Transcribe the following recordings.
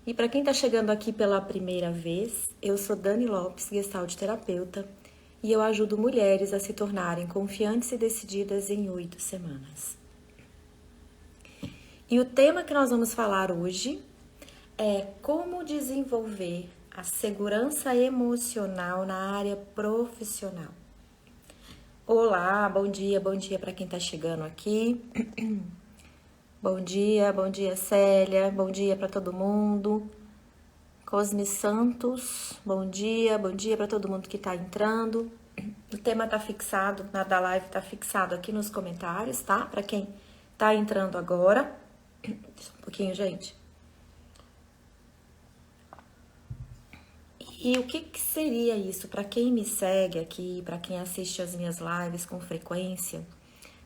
E para quem está chegando aqui pela primeira vez, eu sou Dani Lopes, Gestalt terapeuta, e eu ajudo mulheres a se tornarem confiantes e decididas em 8 semanas. E o tema que nós vamos falar hoje é como desenvolver a segurança emocional na área profissional. Olá, bom dia para quem está chegando aqui. Bom dia Célia, bom dia para todo mundo. Cosme Santos, bom dia para todo mundo que está entrando. O tema tá fixado, na da live tá fixado aqui nos comentários, tá? Para quem tá entrando agora. Só um pouquinho, gente. E o que seria isso? Para quem me segue aqui, para quem assiste as minhas lives com frequência,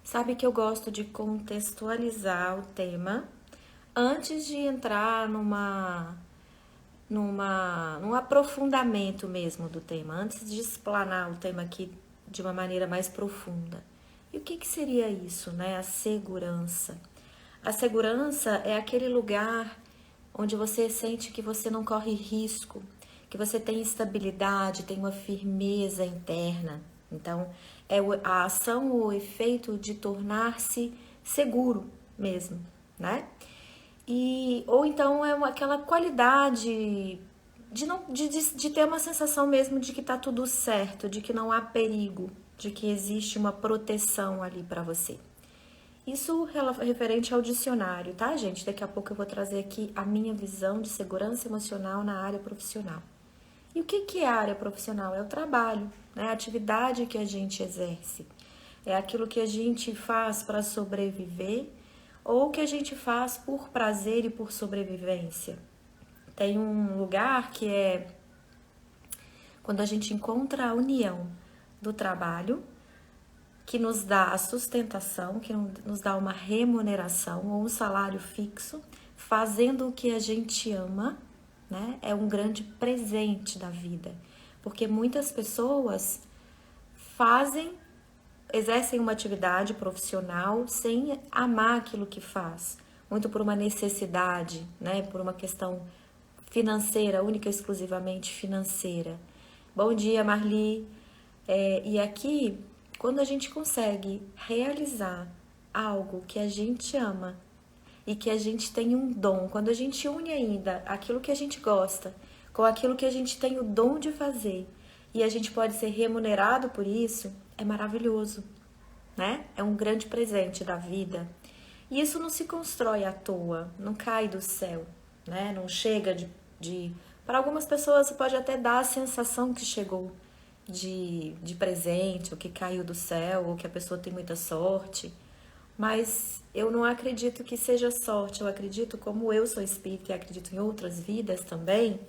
sabe que eu gosto de contextualizar o tema antes de entrar num aprofundamento mesmo do tema, antes de explanar o tema aqui de uma maneira mais profunda. E o que seria isso, né? A segurança. A segurança é aquele lugar onde você sente que você não corre risco, que você tem estabilidade, tem uma firmeza interna. Então, é a ação ou o efeito de tornar-se seguro mesmo, né? Ou então é aquela qualidade de ter uma sensação mesmo de que tá tudo certo, de que não há perigo, de que existe uma proteção ali para você. Isso referente ao dicionário, tá, gente? Daqui a pouco eu vou trazer aqui a minha visão de segurança emocional na área profissional. E o que é a área profissional? É o trabalho, né? A atividade que a gente exerce. É aquilo que a gente faz para sobreviver ou que a gente faz por prazer e por sobrevivência. Tem um lugar que é quando a gente encontra a união do trabalho, que nos dá a sustentação, que nos dá uma remuneração ou um salário fixo, fazendo o que a gente ama, né? É um grande presente da vida, porque muitas pessoas exercem uma atividade profissional sem amar aquilo que faz, muito por uma necessidade, né? Por uma questão financeira, única e exclusivamente financeira. Bom dia, Marli. E aqui, quando a gente consegue realizar algo que a gente ama e que a gente tem um dom, quando a gente une ainda aquilo que a gente gosta com aquilo que a gente tem o dom de fazer e a gente pode ser remunerado por isso, é maravilhoso, né? É um grande presente da vida. E isso não se constrói à toa, não cai do céu, né? Não chega Para algumas pessoas, você pode até dar a sensação que chegou de presente, ou que caiu do céu, ou que a pessoa tem muita sorte. Mas eu não acredito que seja sorte, eu acredito, como eu sou espírita e acredito em outras vidas também,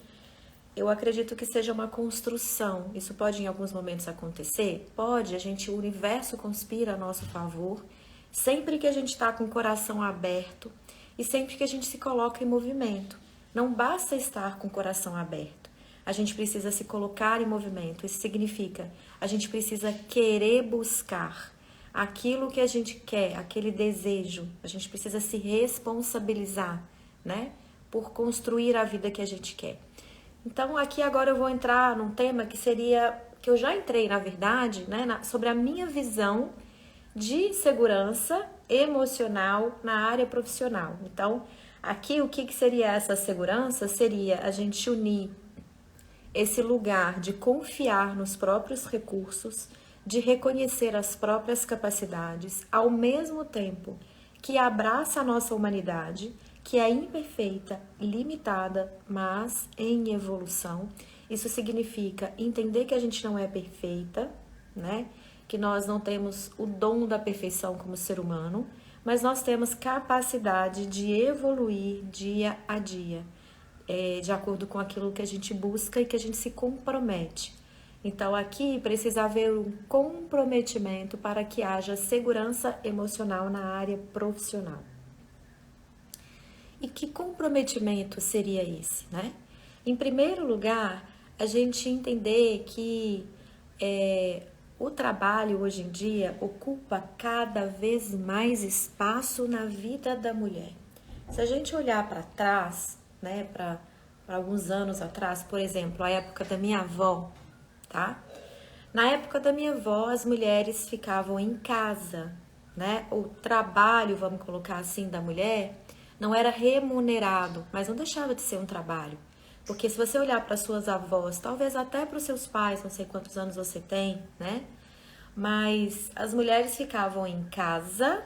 eu acredito que seja uma construção. Isso pode em alguns momentos acontecer? Pode, o universo conspira a nosso favor, sempre que a gente está com o coração aberto e sempre que a gente se coloca em movimento. Não basta estar com o coração aberto, a gente precisa se colocar em movimento. Isso significa, a gente precisa querer buscar aquilo que a gente quer, aquele desejo. A gente precisa se responsabilizar, né, por construir a vida que a gente quer. Então, aqui agora eu vou entrar num tema que eu já entrei, na verdade, né, sobre a minha visão de segurança emocional na área profissional. Então, aqui o que seria essa segurança? Seria a gente unir esse lugar de confiar nos próprios recursos, de reconhecer as próprias capacidades, ao mesmo tempo que abraça a nossa humanidade, que é imperfeita, limitada, mas em evolução. Isso significa entender que a gente não é perfeita, né? Que nós não temos o dom da perfeição como ser humano, mas nós temos capacidade de evoluir dia a dia, de acordo com aquilo que a gente busca e que a gente se compromete. Então, aqui precisa haver um comprometimento para que haja segurança emocional na área profissional. E que comprometimento seria esse, né? Em primeiro lugar, a gente entender que o trabalho hoje em dia ocupa cada vez mais espaço na vida da mulher. Se a gente olhar para trás, né, para para alguns anos atrás, por exemplo, a época da minha avó, tá? Na época da minha avó, as mulheres ficavam em casa, né? O trabalho, vamos colocar assim, da mulher não era remunerado, mas não deixava de ser um trabalho. Porque se você olhar para suas avós, talvez até para os seus pais, não sei quantos anos você tem, né? Mas as mulheres ficavam em casa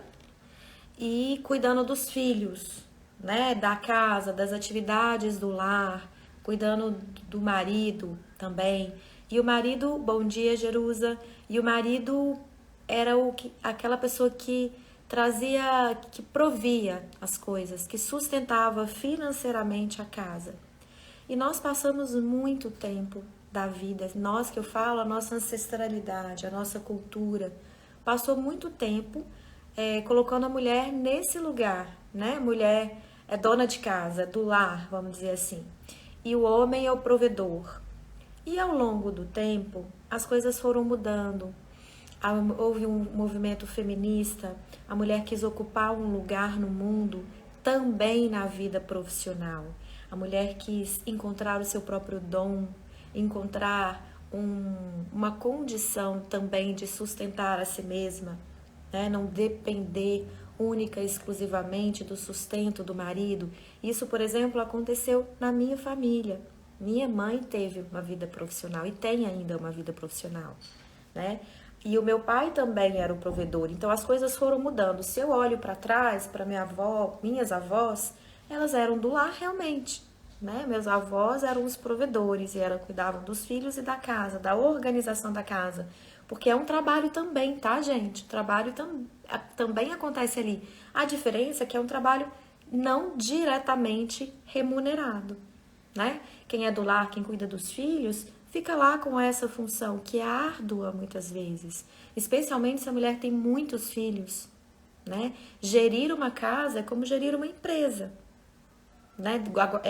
e cuidando dos filhos, né? Da casa, das atividades do lar, cuidando do marido também. E o marido, bom dia, Jerusa, e o marido era aquela pessoa que trazia, que provia as coisas, que sustentava financeiramente a casa. E nós passamos muito tempo da vida, nós que eu falo, a nossa ancestralidade, a nossa cultura, passou muito tempo colocando a mulher nesse lugar, né? A mulher é dona de casa, do lar, vamos dizer assim. E o homem é o provedor. E ao longo do tempo, as coisas foram mudando. Houve um movimento feminista, a mulher quis ocupar um lugar no mundo, também na vida profissional. A mulher quis encontrar o seu próprio dom, encontrar uma condição também de sustentar a si mesma, né? Não depender única e exclusivamente do sustento do marido. Isso, por exemplo, aconteceu na minha família. Minha mãe teve uma vida profissional e tem ainda uma vida profissional, né? E o meu pai também era o provedor. Então as coisas foram mudando. Se eu olho para trás, para minha avó, minhas avós, elas eram do lar realmente, né? Meus avós eram os provedores e cuidavam dos filhos e da casa, da organização da casa. Porque é um trabalho também, tá, gente? O trabalho também acontece ali. A diferença é que é um trabalho não diretamente remunerado, né? Quem é do lar, quem cuida dos filhos, fica lá com essa função que é árdua muitas vezes, especialmente se a mulher tem muitos filhos, né? Gerir uma casa é como gerir uma empresa, né?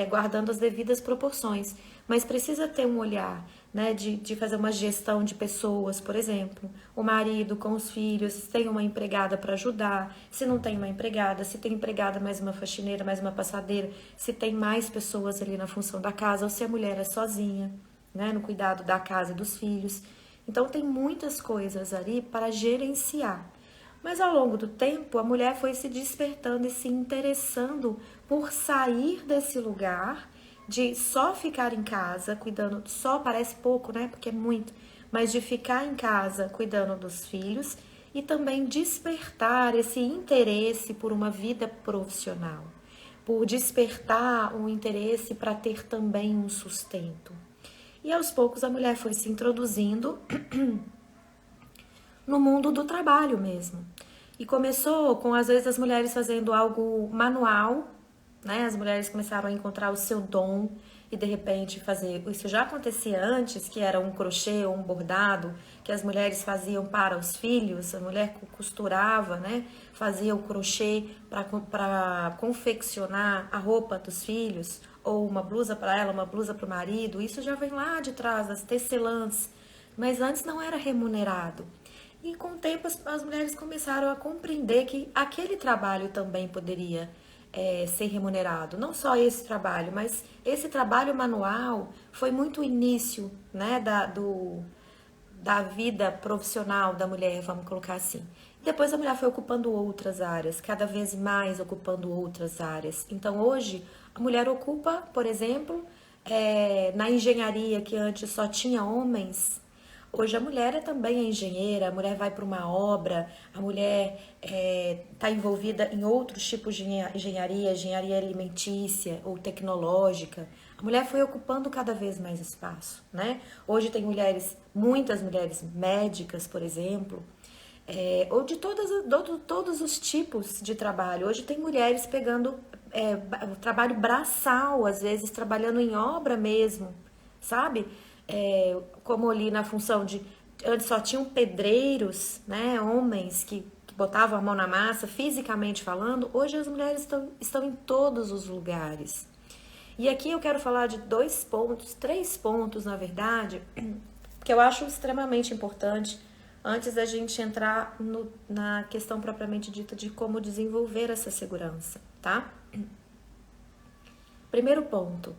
Guardando as devidas proporções, mas precisa ter um olhar, né? De fazer uma gestão de pessoas, por exemplo, o marido com os filhos, se tem uma empregada para ajudar, se não tem uma empregada, se tem empregada mais uma faxineira, mais uma passadeira, se tem mais pessoas ali na função da casa, ou se a mulher é sozinha, né? No cuidado da casa e dos filhos. Então tem muitas coisas ali para gerenciar. Mas ao longo do tempo, a mulher foi se despertando e se interessando por sair desse lugar de só ficar em casa, cuidando, só parece pouco, né? Porque é muito, mas de ficar em casa cuidando dos filhos e também despertar esse interesse por uma vida profissional, por despertar um interesse para ter também um sustento. E aos poucos a mulher foi se introduzindo no mundo do trabalho mesmo. E começou com, às vezes, as mulheres fazendo algo manual, né? As mulheres começaram a encontrar o seu dom e, de repente, fazer... Isso já acontecia antes, que era um crochê ou um bordado, que as mulheres faziam para os filhos. A mulher costurava, né? Fazia o crochê para confeccionar a roupa dos filhos, ou uma blusa para ela, uma blusa para o marido. Isso já vem lá de trás, das tecelãs. Mas antes não era remunerado. E com o tempo as mulheres começaram a compreender que aquele trabalho também poderia ser remunerado. Não só esse trabalho, mas esse trabalho manual foi muito o início, né, da vida profissional da mulher, vamos colocar assim. Depois a mulher foi ocupando outras áreas, cada vez mais ocupando outras áreas. Então hoje a mulher ocupa, por exemplo, na engenharia, que antes só tinha homens. Hoje a mulher também é engenheira, a mulher vai para uma obra, a mulher está envolvida em outros tipos de engenharia alimentícia ou tecnológica. A mulher foi ocupando cada vez mais espaço, né? Hoje tem muitas mulheres médicas, por exemplo, ou de todos os tipos de trabalho. Hoje tem mulheres pegando trabalho braçal, às vezes trabalhando em obra mesmo, sabe? Como ali na função de... Antes só tinham pedreiros, né? Homens que botavam a mão na massa, fisicamente falando. Hoje as mulheres estão em todos os lugares. E aqui eu quero falar de 3 pontos, na verdade, que eu acho extremamente importante antes da gente entrar na questão propriamente dita de como desenvolver essa segurança, tá? Primeiro ponto,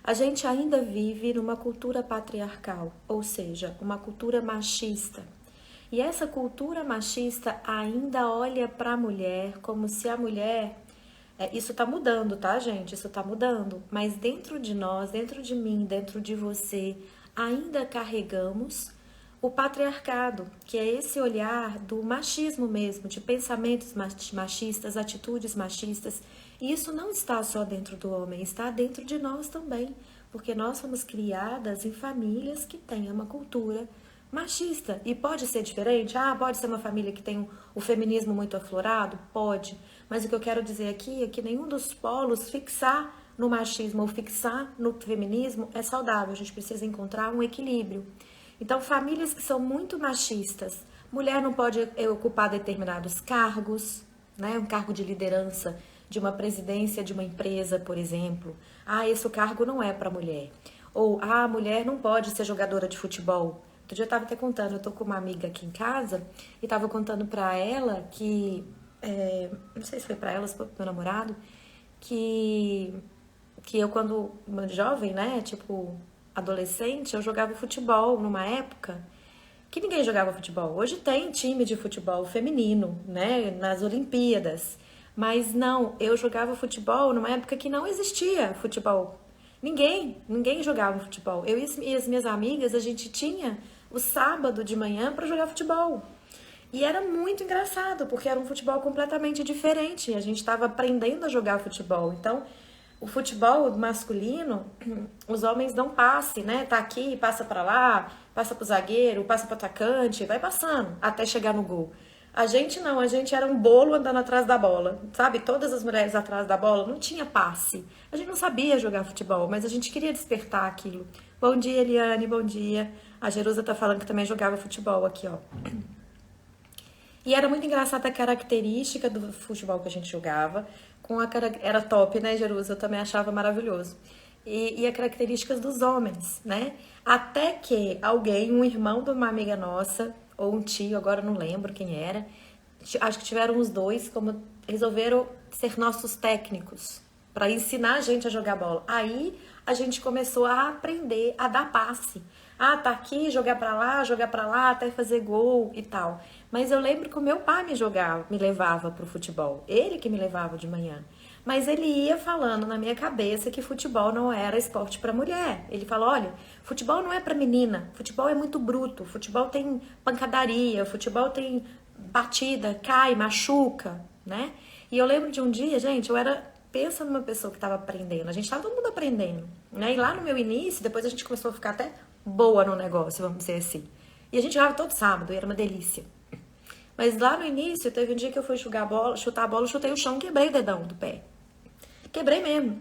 A gente ainda vive numa cultura patriarcal, ou seja, uma cultura machista. E essa cultura machista ainda olha para a mulher como se a mulher. Isso tá mudando, tá, gente? Isso tá mudando. Mas dentro de nós, dentro de mim, dentro de você, ainda carregamos o patriarcado, que é esse olhar do machismo mesmo, de pensamentos machistas, atitudes machistas. E isso não está só dentro do homem, está dentro de nós também, porque nós somos criadas em famílias que têm uma cultura machista. E pode ser diferente? Ah, pode ser uma família que tem o feminismo muito aflorado? Pode. Mas o que eu quero dizer aqui é que nenhum dos polos fixar no machismo ou fixar no feminismo é saudável. A gente precisa encontrar um equilíbrio. Então, famílias que são muito machistas, mulher não pode ocupar determinados cargos, né? Um cargo de liderança de uma presidência de uma empresa, por exemplo. Ah, esse cargo não é para mulher. Ou, a mulher não pode ser jogadora de futebol. Outro dia eu estava até contando, eu tô com uma amiga aqui em casa e estava contando para ela que, não sei se foi para ela, se foi pro meu namorado, que eu quando jovem, né, tipo adolescente, eu jogava futebol numa época que ninguém jogava futebol. Hoje tem time de futebol feminino, né, nas Olimpíadas. Mas não, eu jogava futebol numa época que não existia futebol. Ninguém jogava futebol. Eu e as minhas amigas, a gente tinha o sábado de manhã para jogar futebol. E era muito engraçado, porque era um futebol completamente diferente. A gente estava aprendendo a jogar futebol. Então, o futebol masculino, os homens dão passe, né? Tá aqui, passa para lá, passa pro zagueiro, passa pro atacante, vai passando até chegar no gol. A gente não, a gente era um bolo andando atrás da bola, sabe? Todas as mulheres atrás da bola, não tinha passe. A gente não sabia jogar futebol, mas a gente queria despertar aquilo. Bom dia, Eliane, bom dia. A Jerusa tá falando que também jogava futebol aqui, ó. E era muito engraçada a característica do futebol que a gente jogava. Era top, né, Jerusa? Eu também achava maravilhoso. E as características dos homens, né? Até que alguém, um irmão de uma amiga nossa, ou um tio, agora eu não lembro quem era, acho que tiveram os dois, como resolveram ser nossos técnicos para ensinar a gente a jogar bola. Aí a gente começou a aprender a dar passe. Ah, tá aqui, jogar pra lá, até fazer gol e tal. Mas eu lembro que o meu pai me levava pro futebol. Ele que me levava de manhã. Mas ele ia falando na minha cabeça que futebol não era esporte para mulher. Ele falou, olha, futebol não é para menina, futebol é muito bruto, futebol tem pancadaria, futebol tem batida, cai, machuca, né? E eu lembro de um dia, gente, pensa numa pessoa que estava aprendendo, a gente estava todo mundo aprendendo, né? E lá no meu início, depois a gente começou a ficar até boa no negócio, vamos dizer assim. E a gente jogava todo sábado, e era uma delícia. Mas lá no início, teve um dia que eu fui chutar a bola, chutei o chão, quebrei o dedão do pé. Quebrei mesmo.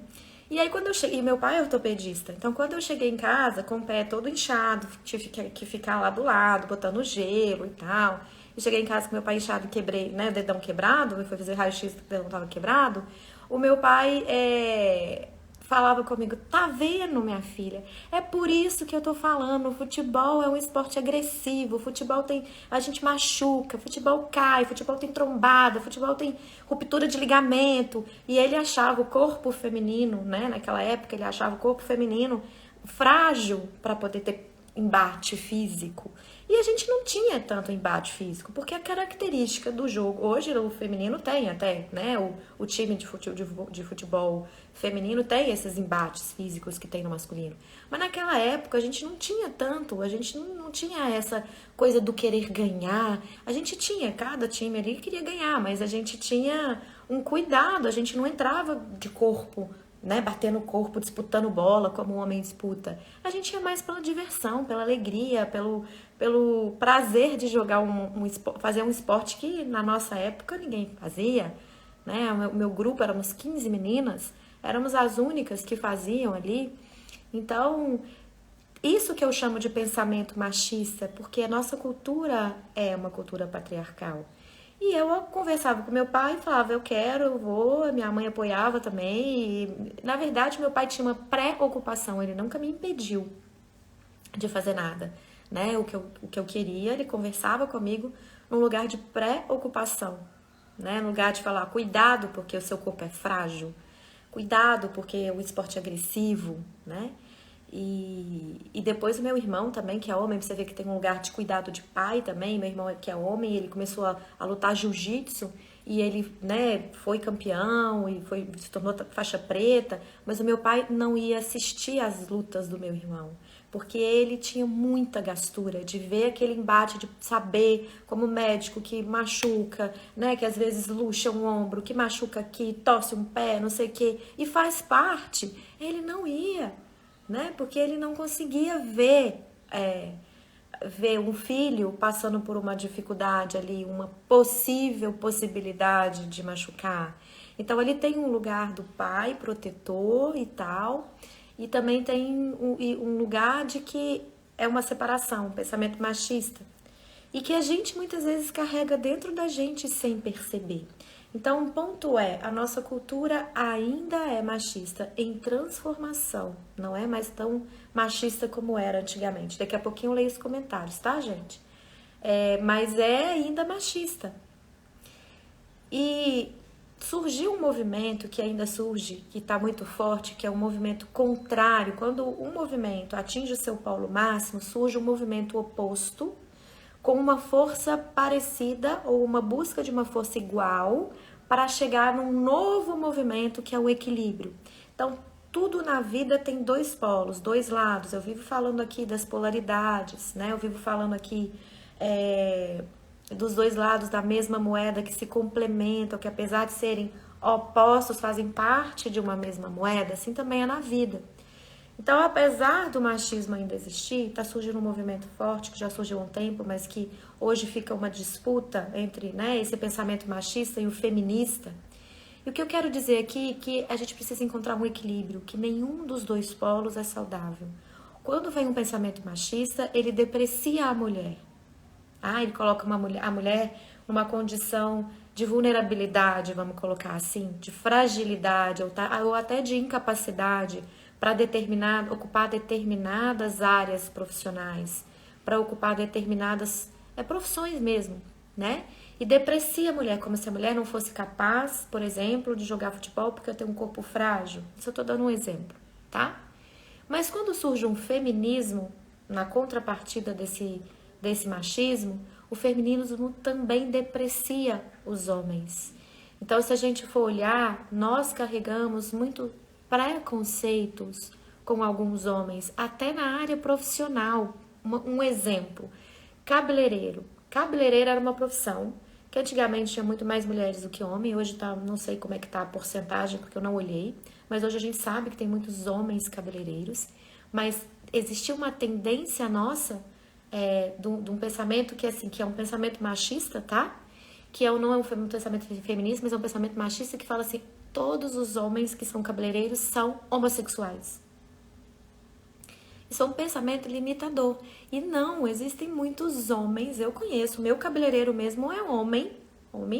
E aí quando eu cheguei, e meu pai é ortopedista, então quando eu cheguei em casa com o pé todo inchado, tive que ficar lá do lado, botando gelo e tal. Eu cheguei em casa com meu pai inchado, quebrei, né, o dedão quebrado, eu fui fazer raio-x, o dedão tava quebrado. O meu pai falava comigo, tá vendo, minha filha? É por isso que eu tô falando, o futebol é um esporte agressivo, o futebol a gente machuca, futebol cai, futebol tem trombada, futebol tem ruptura de ligamento. E ele achava o corpo feminino, né, naquela época ele achava o corpo feminino frágil para poder ter embate físico. E a gente não tinha tanto embate físico, porque a característica do jogo, hoje o feminino tem até, né, o time de futebol feminino tem esses embates físicos que tem no masculino. Mas naquela época a gente não tinha tanto, a gente não tinha essa coisa do querer ganhar. A gente tinha, cada time ali queria ganhar, mas a gente tinha um cuidado, a gente não entrava de corpo, né, batendo o corpo, disputando bola como o homem disputa. A gente ia mais pela diversão, pela alegria, pelo prazer de jogar fazer um esporte que na nossa época ninguém fazia, né? O meu grupo éramos 15 meninas, éramos as únicas que faziam ali. Então, isso que eu chamo de pensamento machista, porque a nossa cultura é uma cultura patriarcal. E eu conversava com meu pai e falava, eu quero, eu vou, minha mãe apoiava também. E, na verdade, meu pai tinha uma preocupação, ele nunca me impediu de fazer nada, né? O que eu queria, ele conversava comigo num lugar de preocupação, né? No lugar de falar, cuidado, porque o seu corpo é frágil. cuidado, porque o esporte é agressivo, né? E depois o meu irmão também, que é homem, você vê que tem um lugar de cuidado de pai também. Meu irmão que é homem, ele começou a lutar jiu-jitsu e ele, né, foi campeão e se tornou faixa preta. Mas o meu pai não ia assistir às lutas do meu irmão, porque ele tinha muita gastura de ver aquele embate, de saber como médico que machuca, né, que às vezes luxa um ombro, que machuca aqui, torce um pé, não sei o quê, e faz parte. Ele não ia, né? Porque ele não conseguia ver um filho passando por uma dificuldade ali, uma possível possibilidade de machucar. Então ele tem um lugar do pai protetor e tal, e também tem um lugar de que é uma separação, um pensamento machista, e que a gente muitas vezes carrega dentro da gente sem perceber. Então, o ponto é, a nossa cultura ainda é machista em transformação, não é mais tão machista como era antigamente. Daqui a pouquinho eu leio os comentários, tá, gente? Mas é ainda machista. E surgiu um movimento que ainda surge, que está muito forte, que é um movimento contrário. Quando um movimento atinge o seu polo máximo, surge um movimento oposto, com uma força parecida ou uma busca de uma força igual para chegar num novo movimento que é o equilíbrio. Então, tudo na vida tem dois polos, dois lados. Eu vivo falando aqui das polaridades, né? Eu vivo falando aqui dos dois lados da mesma moeda que se complementam, que apesar de serem opostos, fazem parte de uma mesma moeda. Assim também é na vida. Então, apesar do machismo ainda existir, está surgindo um movimento forte, que já surgiu há um tempo, mas que hoje fica uma disputa entre, né, esse pensamento machista e o feminista. E o que eu quero dizer aqui é que a gente precisa encontrar um equilíbrio, que nenhum dos dois polos é saudável. Quando vem um pensamento machista, ele deprecia a mulher. Ele coloca a mulher numa condição de vulnerabilidade, vamos colocar assim, de fragilidade ou até de incapacidade, para ocupar determinadas áreas profissionais, para ocupar determinadas profissões mesmo, né? E deprecia a mulher, como se a mulher não fosse capaz, por exemplo, de jogar futebol porque eu tenho um corpo frágil. Isso eu tô dando um exemplo, tá? Mas quando surge um feminismo, na contrapartida desse machismo, o feminismo também deprecia os homens. Então, se a gente for olhar, nós carregamos muito preconceitos com alguns homens, até na área profissional. Um exemplo, cabeleireiro. Cabeleireiro era uma profissão que antigamente tinha muito mais mulheres do que homens, hoje tá, não sei como é que tá a porcentagem, porque eu não olhei, mas hoje a gente sabe que tem muitos homens cabeleireiros, mas existia uma tendência nossa de um pensamento que, assim, que é um pensamento machista, tá? Que não é um pensamento feminista, mas é um pensamento machista que fala assim: todos os homens que são cabeleireiros são homossexuais. Isso é um pensamento limitador. E não, existem muitos homens, eu conheço, meu cabeleireiro mesmo é homem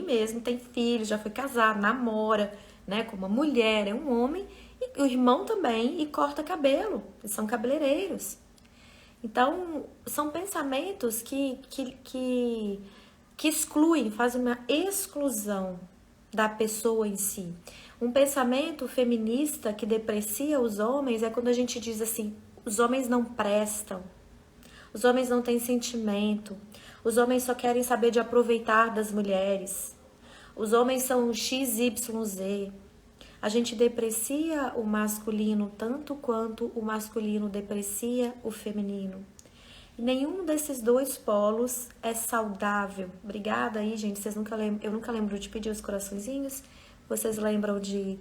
mesmo, tem filho, já foi casado, namora, né, com uma mulher, é um homem, e o irmão também, e corta cabelo, eles são cabeleireiros. Então, são pensamentos que excluem, fazem uma exclusão da pessoa em si. Um pensamento feminista que deprecia os homens é quando a gente diz assim: os homens não prestam, os homens não têm sentimento, os homens só querem saber de aproveitar das mulheres, os homens são XYZ. A gente deprecia o masculino tanto quanto o masculino deprecia o feminino. E nenhum desses dois polos é saudável. Obrigada aí, gente. Eu nunca lembro de pedir os coraçõezinhos. Vocês lembram de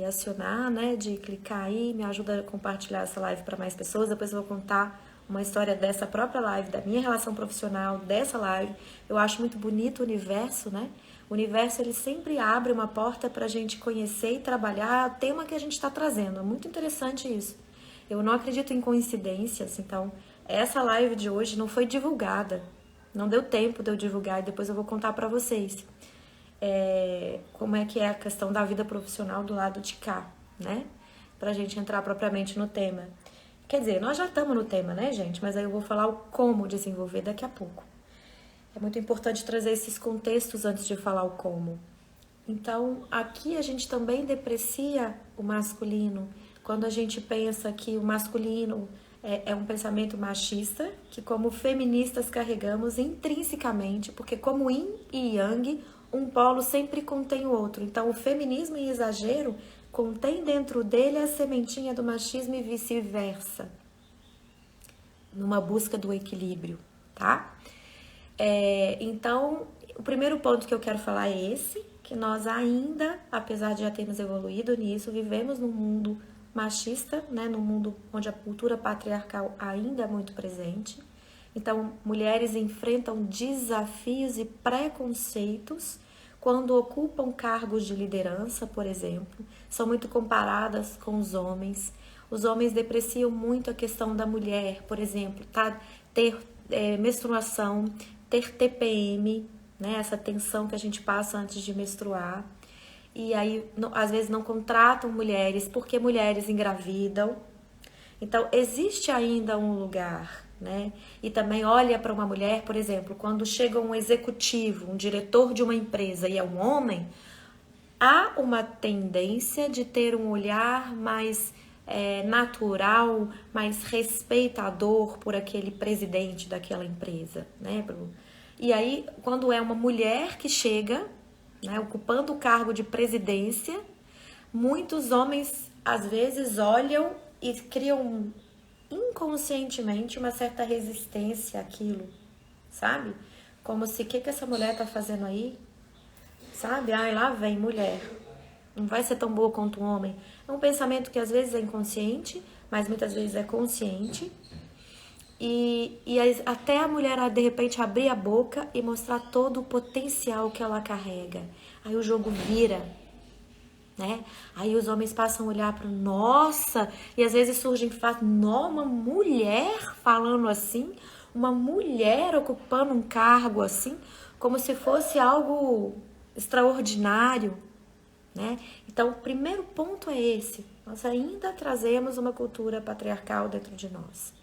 acionar, né? De clicar aí. Me ajuda a compartilhar essa live para mais pessoas. Depois eu vou contar uma história dessa própria live, da minha relação profissional, dessa live. Eu acho muito bonito o universo, né? O universo, ele sempre abre uma porta para a gente conhecer e trabalhar o tema que a gente está trazendo. É muito interessante isso. Eu não acredito em coincidências, então essa live de hoje não foi divulgada. Não deu tempo de eu divulgar e depois eu vou contar para vocês como é que é a questão da vida profissional do lado de cá, né? Pra gente entrar propriamente no tema. Quer dizer, nós já estamos no tema, né, gente? Mas aí eu vou falar o como desenvolver daqui a pouco. É muito importante trazer esses contextos antes de falar o como. Então, aqui a gente também deprecia o masculino, quando a gente pensa que o masculino é um pensamento machista, que como feministas carregamos intrinsecamente, porque como yin e yang, um polo sempre contém o outro. Então, o feminismo em exagero contém dentro dele a sementinha do machismo e vice-versa, numa busca do equilíbrio, tá? Então, o primeiro ponto que eu quero falar é esse, que nós ainda, apesar de já termos evoluído nisso, vivemos num mundo machista, né, num mundo onde a cultura patriarcal ainda é muito presente. Então, mulheres enfrentam desafios e preconceitos quando ocupam cargos de liderança, por exemplo, são muito comparadas com os homens. Os homens depreciam muito a questão da mulher, por exemplo, ter menstruação, ter TPM, né, essa tensão que a gente passa antes de menstruar. E aí, às vezes, não contratam mulheres porque mulheres engravidam. Então, existe ainda um lugar, né? E também olha para uma mulher, por exemplo, quando chega um executivo, um diretor de uma empresa e é um homem, há uma tendência de ter um olhar mais natural, mais respeitador por aquele presidente daquela empresa, né? E aí, quando é uma mulher que chega, né, ocupando o cargo de presidência, muitos homens às vezes olham e criam inconscientemente uma certa resistência àquilo, sabe? Como se, o que essa mulher tá fazendo aí? Sabe? Ai, lá vem mulher. Não vai ser tão boa quanto um homem. É um pensamento que às vezes é inconsciente, mas muitas vezes é consciente. E até a mulher, de repente, abrir a boca e mostrar todo o potencial que ela carrega. Aí o jogo vira, né? Aí os homens passam a olhar para nossa, e às vezes surgem fatos, uma mulher falando assim, uma mulher ocupando um cargo assim, como se fosse algo extraordinário, né? Então, o primeiro ponto é esse. Nós ainda trazemos uma cultura patriarcal dentro de nós.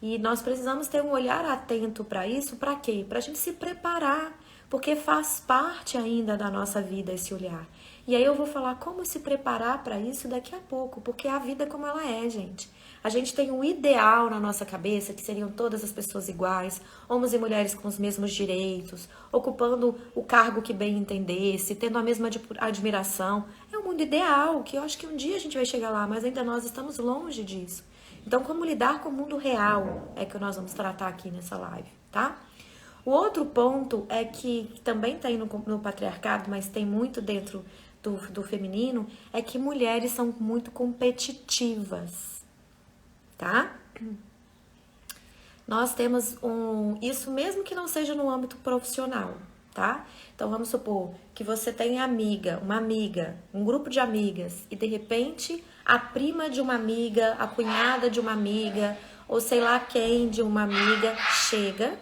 E nós precisamos ter um olhar atento para isso, para quê? Para a gente se preparar, porque faz parte ainda da nossa vida esse olhar. E aí eu vou falar como se preparar para isso daqui a pouco, porque a vida é como ela é, gente. A gente tem um ideal na nossa cabeça, que seriam todas as pessoas iguais, homens e mulheres com os mesmos direitos, ocupando o cargo que bem entendesse, tendo a mesma admiração. É um mundo ideal, que eu acho que um dia a gente vai chegar lá, mas ainda nós estamos longe disso. Então, como lidar com o mundo real é que nós vamos tratar aqui nessa live, tá? O outro ponto é que também tem no patriarcado, mas tem muito dentro do feminino, é que mulheres são muito competitivas, tá? Nós temos isso mesmo que não seja no âmbito profissional, tá? Então, vamos supor que você tem uma amiga, um grupo de amigas, e de repente a prima de uma amiga, a cunhada de uma amiga, ou sei lá quem de uma amiga chega.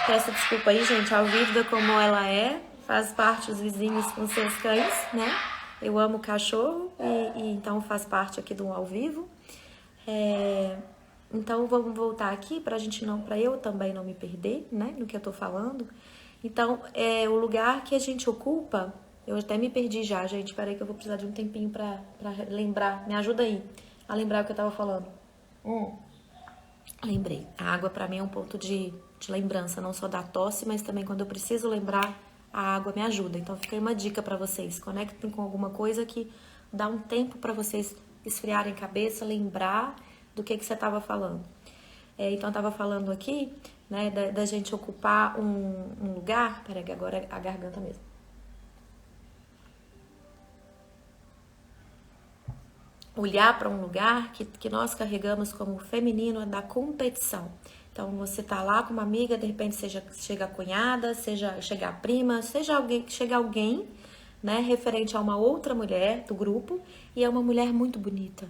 Peço desculpa aí, gente, ao vivo como ela é, faz parte os vizinhos com seus cães, né? Eu amo cachorro e então faz parte aqui do ao vivo. Então vamos voltar aqui para eu também não me perder, né, no que eu tô falando. Então, o lugar que a gente ocupa, eu até me perdi já, gente, peraí que eu vou precisar de um tempinho pra lembrar, me ajuda aí a lembrar o que eu tava falando. Lembrei, a água pra mim é um ponto de lembrança, não só da tosse, mas também quando eu preciso lembrar, a água me ajuda. Então fica aí uma dica pra vocês, conectem com alguma coisa que dá um tempo pra vocês esfriarem a cabeça, lembrar do que você tava falando. Então eu tava falando aqui, né, da gente ocupar um lugar, peraí que agora é a garganta mesmo. Olhar para um lugar que nós carregamos como feminino é da competição. Então você tá lá com uma amiga, de repente chega a cunhada, chega a prima, chega alguém, né, referente a uma outra mulher do grupo, e é uma mulher muito bonita.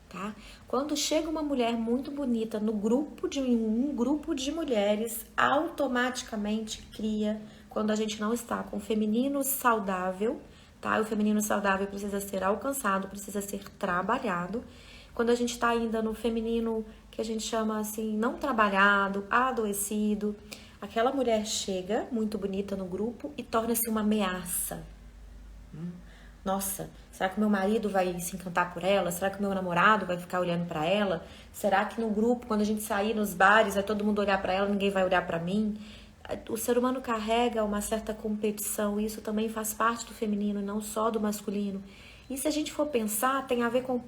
Tá? Quando chega uma mulher muito bonita no grupo um grupo de mulheres, automaticamente cria, quando a gente não está com o feminino saudável, tá? O feminino saudável precisa ser alcançado, precisa ser trabalhado. Quando a gente está ainda no feminino que a gente chama assim, não trabalhado, adoecido, aquela mulher chega muito bonita no grupo e torna-se uma ameaça. Nossa, será que o meu marido vai se encantar por ela? Será que o meu namorado vai ficar olhando pra ela? Será que no grupo, quando a gente sair nos bares, vai todo mundo olhar pra ela, ninguém vai olhar pra mim? O ser humano carrega uma certa competição, e isso também faz parte do feminino, não só do masculino. E se a gente for pensar, tem a ver com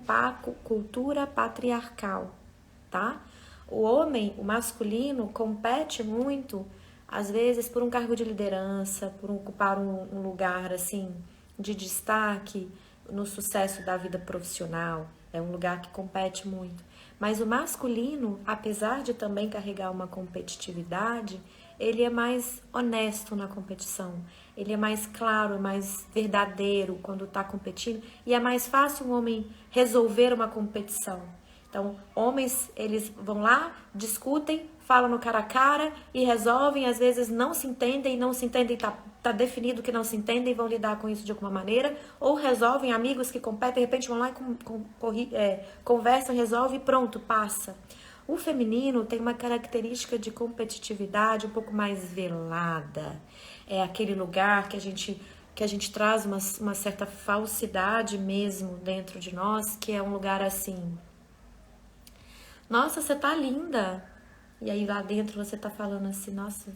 cultura patriarcal, tá? O homem, o masculino, compete muito, às vezes, por um cargo de liderança, por ocupar um lugar, assim, de destaque no sucesso da vida profissional. É um lugar que compete muito. Mas o masculino, apesar de também carregar uma competitividade, ele é mais honesto na competição. Ele é mais claro, mais verdadeiro quando está competindo. E é mais fácil um homem resolver uma competição. Então, homens, eles vão lá, discutem, falam no cara a cara e resolvem, às vezes não se entendem, tá definido que não se entendem, vão lidar com isso de alguma maneira, ou resolvem, amigos que competem, de repente vão lá e conversam, resolvem e pronto, passa. O feminino tem uma característica de competitividade um pouco mais velada. É aquele lugar que a gente traz uma certa falsidade mesmo dentro de nós, que é um lugar assim... Nossa, você tá linda. E aí lá dentro você tá falando assim, nossa,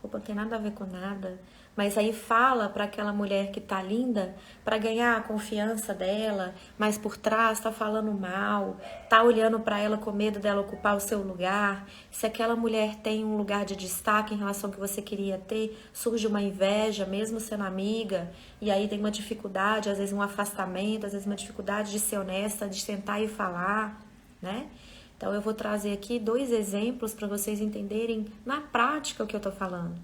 roupa não tem nada a ver com nada. Mas aí fala para aquela mulher que tá linda para ganhar a confiança dela, mas por trás tá falando mal, tá olhando para ela com medo dela ocupar o seu lugar. Se aquela mulher tem um lugar de destaque em relação ao que você queria ter, surge uma inveja, mesmo sendo amiga, e aí tem uma dificuldade, às vezes um afastamento, às vezes uma dificuldade de ser honesta, de tentar ir falar, né? Então, eu vou trazer aqui 2 exemplos para vocês entenderem na prática o que eu tô falando.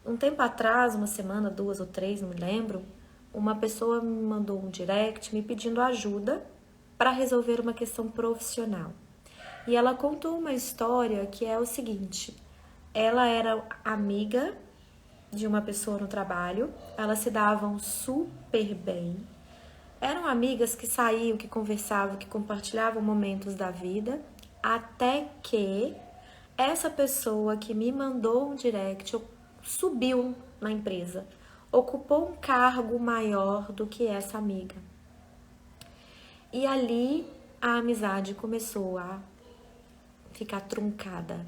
Um tempo atrás, uma semana, 2 ou 3, não me lembro, uma pessoa me mandou um direct me pedindo ajuda para resolver uma questão profissional. E ela contou uma história que é o seguinte: ela era amiga de uma pessoa no trabalho, elas se davam super bem. Eram amigas que saíam, que conversavam, que compartilhavam momentos da vida, até que essa pessoa que me mandou um direct subiu na empresa, ocupou um cargo maior do que essa amiga. E ali a amizade começou a ficar truncada.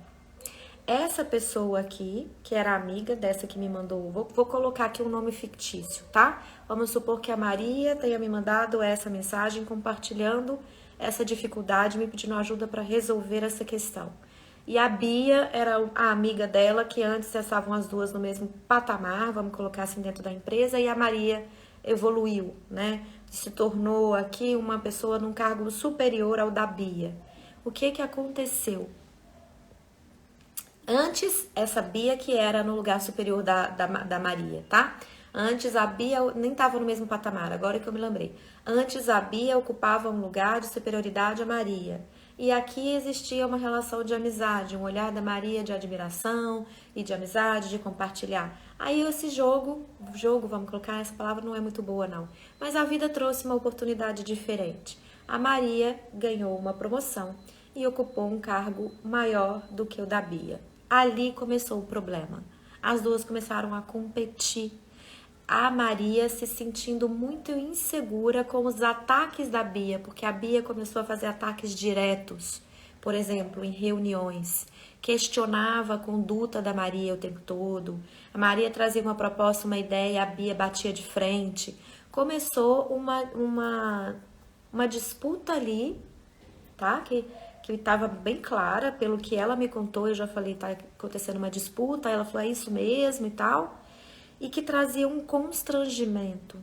Essa pessoa aqui, que era amiga dessa que me mandou, vou colocar aqui um nome fictício, tá? Vamos supor que a Maria tenha me mandado essa mensagem compartilhando essa dificuldade, me pedindo ajuda para resolver essa questão. E a Bia era a amiga dela, que antes estavam as duas no mesmo patamar, vamos colocar assim, dentro da empresa, e a Maria evoluiu, né? Se tornou aqui uma pessoa num cargo superior ao da Bia. O que aconteceu? Antes, essa Bia que era no lugar superior da Maria, tá? Antes a Bia nem estava no mesmo patamar, agora que eu me lembrei. Antes a Bia ocupava um lugar de superioridade a Maria. E aqui existia uma relação de amizade, um olhar da Maria de admiração e de amizade, de compartilhar. Aí esse jogo, vamos colocar, essa palavra não é muito boa não, mas a vida trouxe uma oportunidade diferente. A Maria ganhou uma promoção e ocupou um cargo maior do que o da Bia. Ali começou o problema. As duas começaram a competir. A Maria se sentindo muito insegura com os ataques da Bia, porque a Bia começou a fazer ataques diretos, por exemplo, em reuniões. Questionava a conduta da Maria o tempo todo. A Maria trazia uma proposta, uma ideia, a Bia batia de frente. Começou uma disputa ali, tá? Que estava bem clara, pelo que ela me contou, eu já falei, tá acontecendo uma disputa, ela falou, é isso mesmo e tal, e que trazia um constrangimento,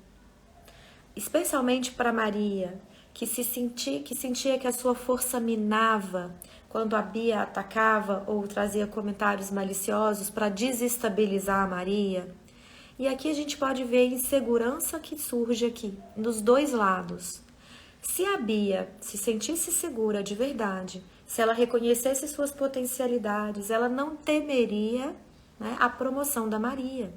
especialmente para Maria, que sentia que a sua força minava quando a Bia atacava ou trazia comentários maliciosos para desestabilizar a Maria. E aqui a gente pode ver a insegurança que surge aqui, dos 2 lados. Se a Bia se sentisse segura de verdade, se ela reconhecesse suas potencialidades, ela não temeria, né, a promoção da Maria.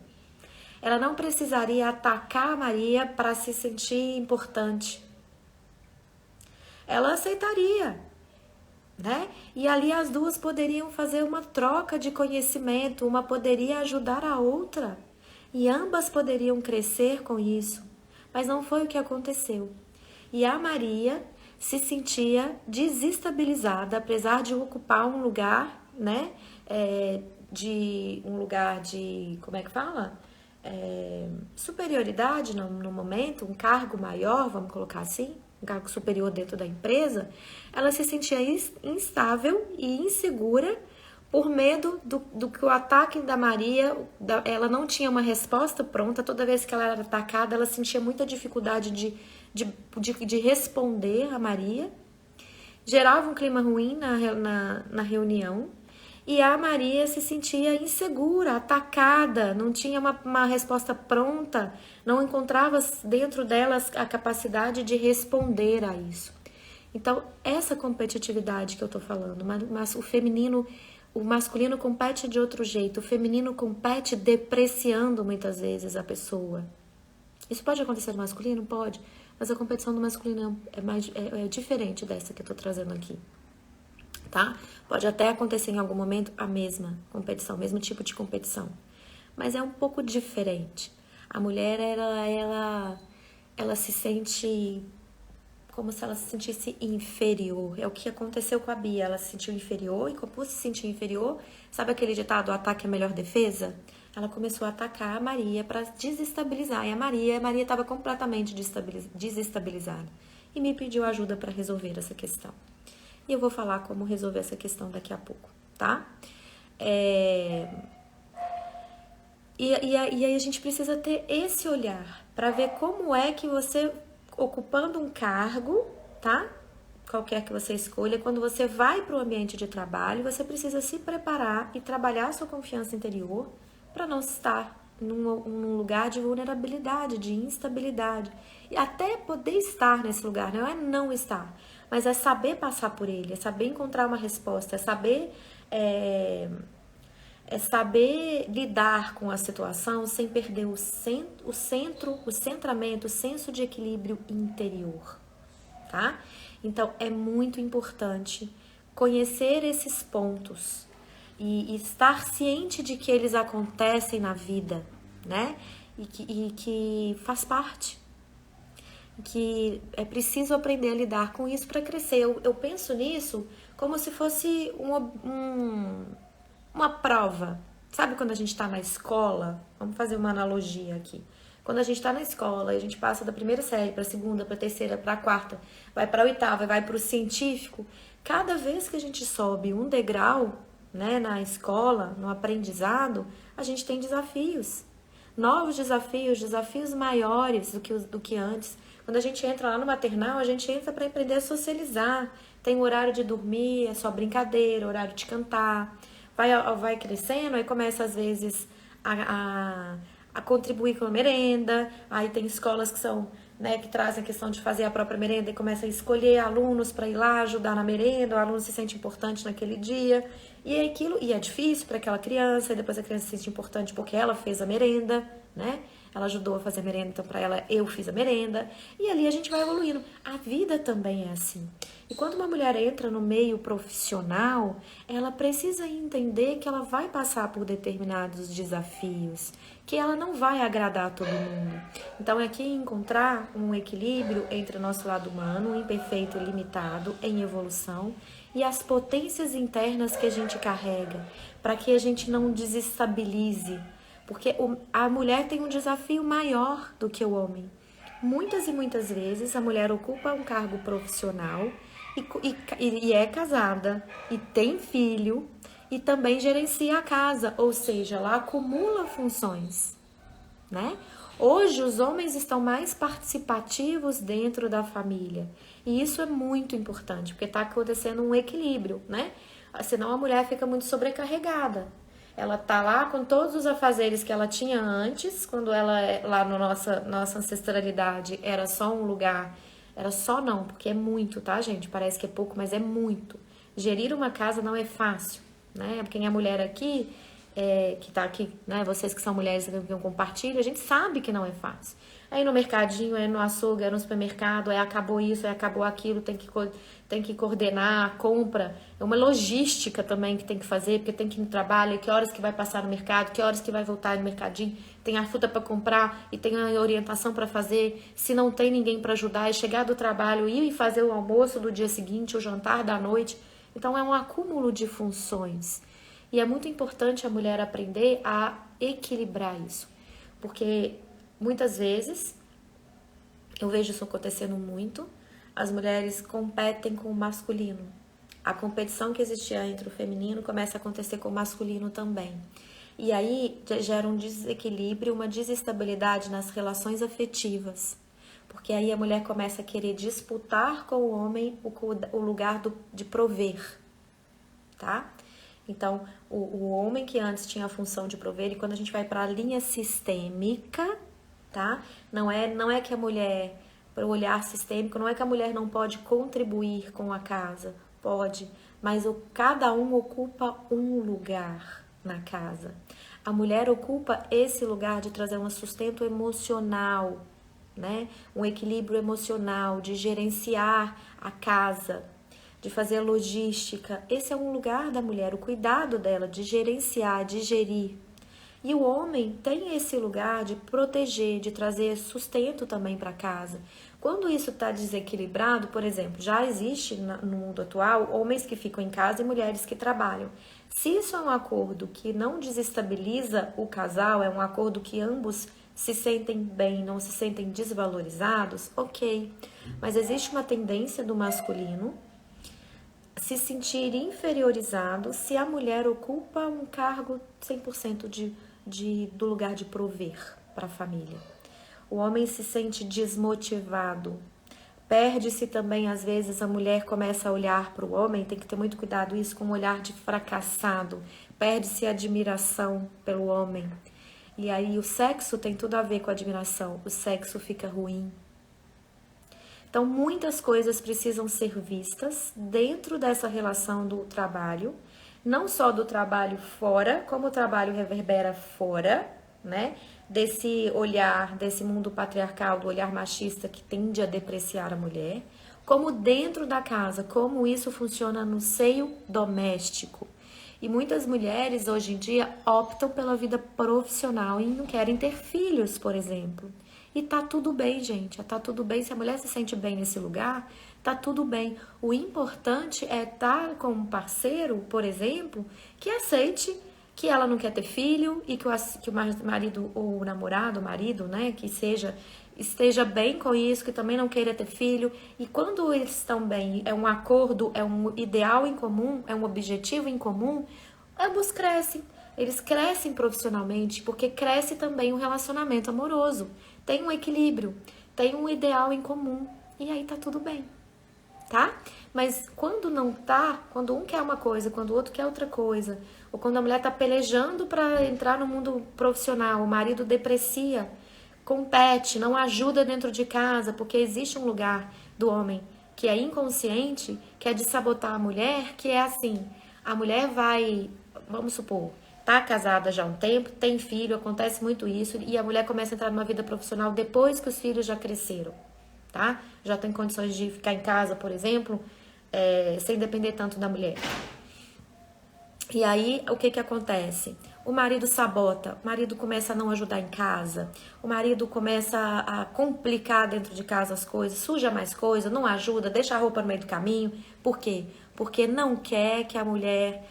Ela não precisaria atacar a Maria para se sentir importante. Ela aceitaria, né? E ali as duas poderiam fazer uma troca de conhecimento, uma poderia ajudar a outra. E ambas poderiam crescer com isso. Mas não foi o que aconteceu. E a Maria se sentia desestabilizada, apesar de ocupar um lugar, né? Como é que fala? Superioridade no momento, um cargo maior, vamos colocar assim, um cargo superior dentro da empresa, ela se sentia instável e insegura por medo do que o ataque da Maria, ela não tinha uma resposta pronta, toda vez que ela era atacada, ela sentia muita dificuldade de responder a Maria, gerava um clima ruim na reunião, e a Maria se sentia insegura, atacada, não tinha uma resposta pronta, não encontrava dentro dela a capacidade de responder a isso. Então, essa competitividade que eu tô falando, mas o masculino compete de outro jeito, o feminino compete depreciando muitas vezes a pessoa. Isso pode acontecer no masculino? Pode, mas a competição do masculino é diferente dessa que eu tô trazendo aqui. Tá? Pode até acontecer em algum momento a mesma competição, o mesmo tipo de competição, mas é um pouco diferente. A mulher, ela se sente como se ela se sentisse inferior. É o que aconteceu com a Bia, ela se sentiu inferior, e por se sentir inferior, sabe aquele ditado, o ataque é a melhor defesa? Ela começou a atacar a Maria para desestabilizar, e a Maria estava completamente desestabilizada, e me pediu ajuda para resolver essa questão. E eu vou falar como resolver essa questão daqui a pouco, tá? E aí a gente precisa ter esse olhar para ver como é que você, ocupando um cargo, tá? Qualquer que você escolha, quando você vai para o ambiente de trabalho, você precisa se preparar e trabalhar a sua confiança interior para não estar num lugar de vulnerabilidade, de instabilidade. E até poder estar nesse lugar, não é não estar, mas é saber passar por ele, é saber encontrar uma resposta, é saber lidar com a situação sem perder o centramento, o senso de equilíbrio interior, tá? Então, é muito importante conhecer esses pontos e estar ciente de que eles acontecem na vida, né? E que faz parte. Que é preciso aprender a lidar com isso para crescer. Eu penso nisso como se fosse uma prova. Sabe quando a gente está na escola? Vamos fazer uma analogia aqui. Quando a gente está na escola e a gente passa da primeira série para a segunda, para a terceira, para a quarta, vai para a oitava, vai para o científico, cada vez que a gente sobe um degrau, né, na escola, no aprendizado, a gente tem desafios. Novos desafios maiores do que antes. Quando a gente entra lá no maternal, a gente entra para aprender a socializar. Tem o horário de dormir, é só brincadeira, horário de cantar. Vai crescendo, aí começa às vezes a contribuir com a merenda. Aí tem escolas que são, né, que trazem a questão de fazer a própria merenda e começa a escolher alunos para ir lá ajudar na merenda. O aluno se sente importante naquele dia. E é difícil para aquela criança, e depois a criança se sente importante porque ela fez a merenda, né? Ela ajudou a fazer a merenda, então para ela eu fiz a merenda. E ali a gente vai evoluindo. A vida também é assim. E quando uma mulher entra no meio profissional, ela precisa entender que ela vai passar por determinados desafios, que ela não vai agradar a todo mundo. Então é aqui encontrar um equilíbrio entre o nosso lado humano, imperfeito e limitado, em evolução, e as potências internas que a gente carrega, para que a gente não desestabilize. Porque a mulher tem um desafio maior do que o homem. Muitas e muitas vezes a mulher ocupa um cargo profissional e é casada, e tem filho, e também gerencia a casa, ou seja, ela acumula funções, né? Hoje os homens estão mais participativos dentro da família, e isso é muito importante, porque está acontecendo um equilíbrio, né? Senão a mulher fica muito sobrecarregada. Ela tá lá com todos os afazeres que ela tinha antes, quando ela, lá na nossa ancestralidade, era só um lugar. Era só não, porque é muito, tá, gente? Parece que é pouco, mas é muito. Gerir uma casa não é fácil, né? Quem é mulher aqui, que tá aqui, né? Vocês que são mulheres que compartilham, a gente sabe que não é fácil. É ir no mercadinho, é no açougue, é no supermercado, é acabou isso, é acabou aquilo, tem que coordenar a compra. É uma logística também que tem que fazer, porque tem que ir no trabalho, que horas que vai passar no mercado, que horas que vai voltar no mercadinho, tem a fruta para comprar e tem a orientação para fazer. Se não tem ninguém para ajudar, é chegar do trabalho, ir e fazer o almoço do dia seguinte, o jantar da noite. Então é um acúmulo de funções. E é muito importante a mulher aprender a equilibrar isso. Porque muitas vezes, eu vejo isso acontecendo muito, as mulheres competem com o masculino. A competição que existia entre o feminino começa a acontecer com o masculino também. E aí gera um desequilíbrio, uma desestabilidade nas relações afetivas. Porque aí a mulher começa a querer disputar com o homem o lugar de prover, tá? Então, o homem que antes tinha a função de prover, e quando a gente vai para a linha sistêmica, tá? Não é que a mulher, para o olhar sistêmico, não é que a mulher não pode contribuir com a casa, pode, mas cada um ocupa um lugar na casa. A mulher ocupa esse lugar de trazer um sustento emocional, né? Um equilíbrio emocional, de gerenciar a casa, de fazer a logística. Esse é um lugar da mulher, o cuidado dela, de gerenciar, de gerir. E o homem tem esse lugar de proteger, de trazer sustento também para casa. Quando isso está desequilibrado, por exemplo, já existe no mundo atual homens que ficam em casa e mulheres que trabalham. Se isso é um acordo que não desestabiliza o casal, é um acordo que ambos se sentem bem, não se sentem desvalorizados, ok. Mas existe uma tendência do masculino se sentir inferiorizado se a mulher ocupa um cargo 100% do lugar de prover para a família. O homem se sente desmotivado. Perde-se também, às vezes, a mulher começa a olhar para o homem, tem que ter muito cuidado isso, com um olhar de fracassado. Perde-se a admiração pelo homem. E aí o sexo tem tudo a ver com a admiração. O sexo fica ruim. Então, muitas coisas precisam ser vistas dentro dessa relação do trabalho, não só do trabalho fora, como o trabalho reverbera fora, né? Desse olhar, desse mundo patriarcal, do olhar machista que tende a depreciar a mulher, como dentro da casa, como isso funciona no seio doméstico. E muitas mulheres hoje em dia optam pela vida profissional e não querem ter filhos, por exemplo. E tá tudo bem, gente, tá tudo bem. Se a mulher se sente bem nesse lugar, tá tudo bem. O importante é estar com um parceiro, por exemplo, que aceite que ela não quer ter filho e que o marido ou o namorado, o marido, né, que esteja bem com isso, que também não queira ter filho. E quando eles estão bem, é um acordo, é um ideal em comum, é um objetivo em comum, ambos crescem. Eles crescem profissionalmente porque cresce também o relacionamento amoroso. Tem um equilíbrio, tem um ideal em comum e aí tá tudo bem, tá? Mas quando não tá, quando um quer uma coisa, quando o outro quer outra coisa, ou quando a mulher tá pelejando para entrar no mundo profissional, o marido deprecia, compete, não ajuda dentro de casa, porque existe um lugar do homem que é inconsciente, que é de sabotar a mulher, que é assim, a mulher vai, vamos supor, tá casada já há um tempo, tem filho, acontece muito isso, e a mulher começa a entrar numa vida profissional depois que os filhos já cresceram, tá? Já tem condições de ficar em casa, por exemplo, sem depender tanto da mulher. E aí, o que acontece? O marido sabota, o marido começa a não ajudar em casa, o marido começa a complicar dentro de casa as coisas, suja mais coisa, não ajuda, deixa a roupa no meio do caminho. Por quê? Porque não quer que a mulher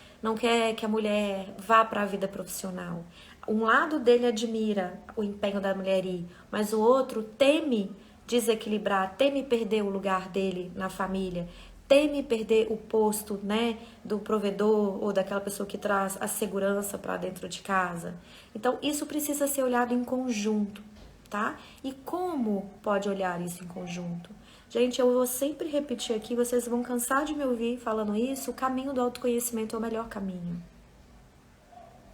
vá para a vida profissional. Um lado dele admira o empenho da mulher ir, mas o outro teme desequilibrar, teme perder o lugar dele na família, teme perder o posto, né, do provedor ou daquela pessoa que traz a segurança para dentro de casa. Então, isso precisa ser olhado em conjunto, tá? E como pode olhar isso em conjunto? Gente, eu vou sempre repetir aqui, vocês vão cansar de me ouvir falando isso, o caminho do autoconhecimento é o melhor caminho,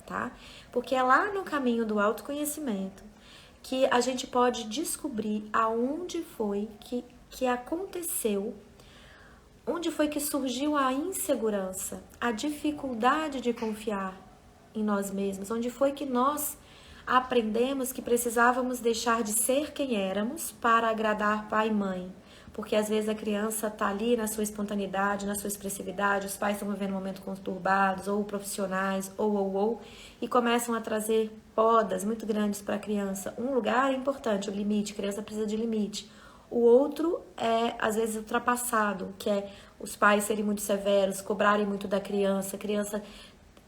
tá? Porque é lá no caminho do autoconhecimento que a gente pode descobrir aonde foi que aconteceu, onde foi que surgiu a insegurança, a dificuldade de confiar em nós mesmos, onde foi que nós aprendemos que precisávamos deixar de ser quem éramos para agradar pai e mãe. Porque às vezes a criança está ali na sua espontaneidade, na sua expressividade, os pais estão vivendo momentos conturbados, ou profissionais, e começam a trazer podas muito grandes para a criança. Um lugar é importante, o limite, a criança precisa de limite. O outro é, às vezes, ultrapassado, que é os pais serem muito severos, cobrarem muito da criança, a criança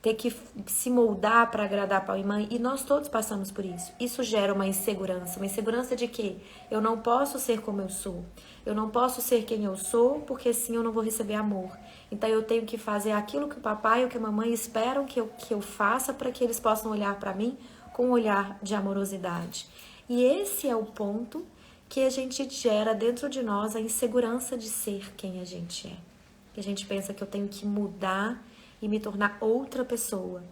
ter que se moldar para agradar pai e mãe, e nós todos passamos por isso. Isso gera uma insegurança de que eu não posso ser como eu sou, eu não posso ser quem eu sou, porque assim eu não vou receber amor. Então eu tenho que fazer aquilo que o papai ou que a mamãe esperam que eu faça para que eles possam olhar para mim com um olhar de amorosidade. E esse é o ponto que a gente gera dentro de nós a insegurança de ser quem a gente é. Que a gente pensa que eu tenho que mudar e me tornar outra pessoa.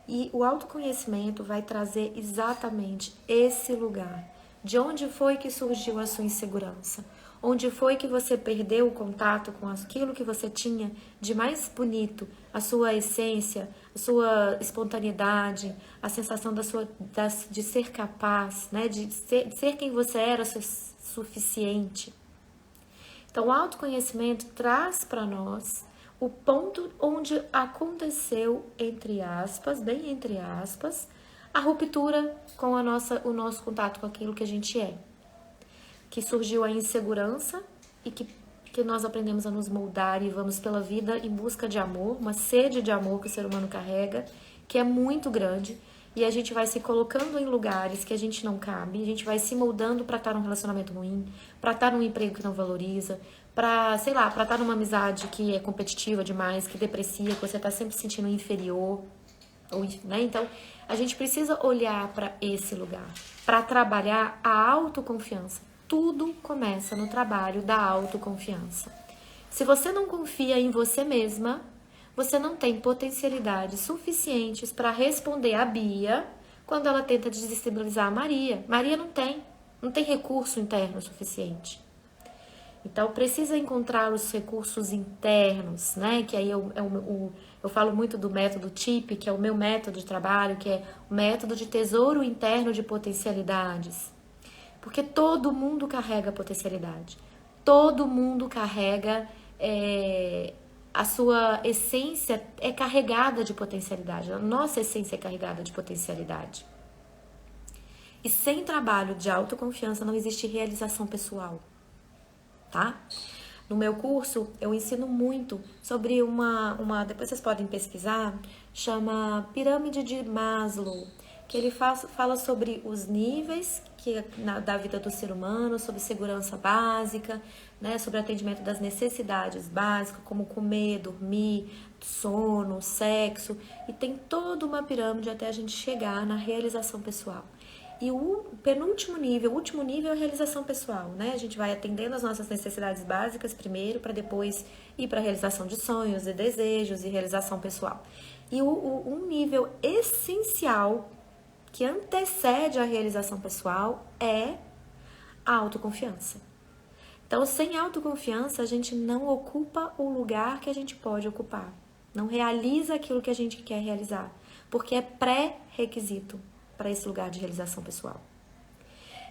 E o autoconhecimento vai trazer exatamente esse lugar. De onde foi que surgiu a sua insegurança? Onde foi que você perdeu o contato com aquilo que você tinha de mais bonito, a sua essência, a sua espontaneidade, a sensação de ser capaz, né? de ser quem você era suficiente. Então, o autoconhecimento traz para nós o ponto onde aconteceu, entre aspas, bem entre aspas, a ruptura com o nosso contato com aquilo que a gente é. Que surgiu a insegurança e que nós aprendemos a nos moldar e vamos pela vida em busca de amor, uma sede de amor que o ser humano carrega, que é muito grande, e a gente vai se colocando em lugares que a gente não cabe, a gente vai se moldando para estar num relacionamento ruim, para estar num emprego que não valoriza, para estar numa amizade que é competitiva demais, que deprecia, que você está sempre se sentindo inferior, né? Então, a gente precisa olhar para esse lugar, para trabalhar a autoconfiança. Tudo começa no trabalho da autoconfiança. Se você não confia em você mesma, você não tem potencialidades suficientes para responder a Bia quando ela tenta desestabilizar a Maria. Maria não tem recurso interno suficiente. Então, precisa encontrar os recursos internos, né? Que aí eu falo muito do método TIP, que é o meu método de trabalho, que é o método de tesouro interno de potencialidades. Porque todo mundo carrega potencialidade. Todo mundo carrega, a sua essência é carregada de potencialidade. A nossa essência é carregada de potencialidade. E sem trabalho de autoconfiança não existe realização pessoal. Tá? No meu curso, eu ensino muito sobre depois vocês podem pesquisar, chama Pirâmide de Maslow, que ele fala sobre os níveis da vida do ser humano, sobre segurança básica, né, sobre atendimento das necessidades básicas, como comer, dormir, sono, sexo, e tem toda uma pirâmide até a gente chegar na realização pessoal. E o penúltimo nível, o último nível é a realização pessoal, né? A gente vai atendendo as nossas necessidades básicas primeiro, para depois ir para a realização de sonhos e desejos e realização pessoal. E um nível essencial que antecede a realização pessoal é a autoconfiança. Então, sem autoconfiança, a gente não ocupa o lugar que a gente pode ocupar. Não realiza aquilo que a gente quer realizar, porque é pré-requisito para esse lugar de realização pessoal.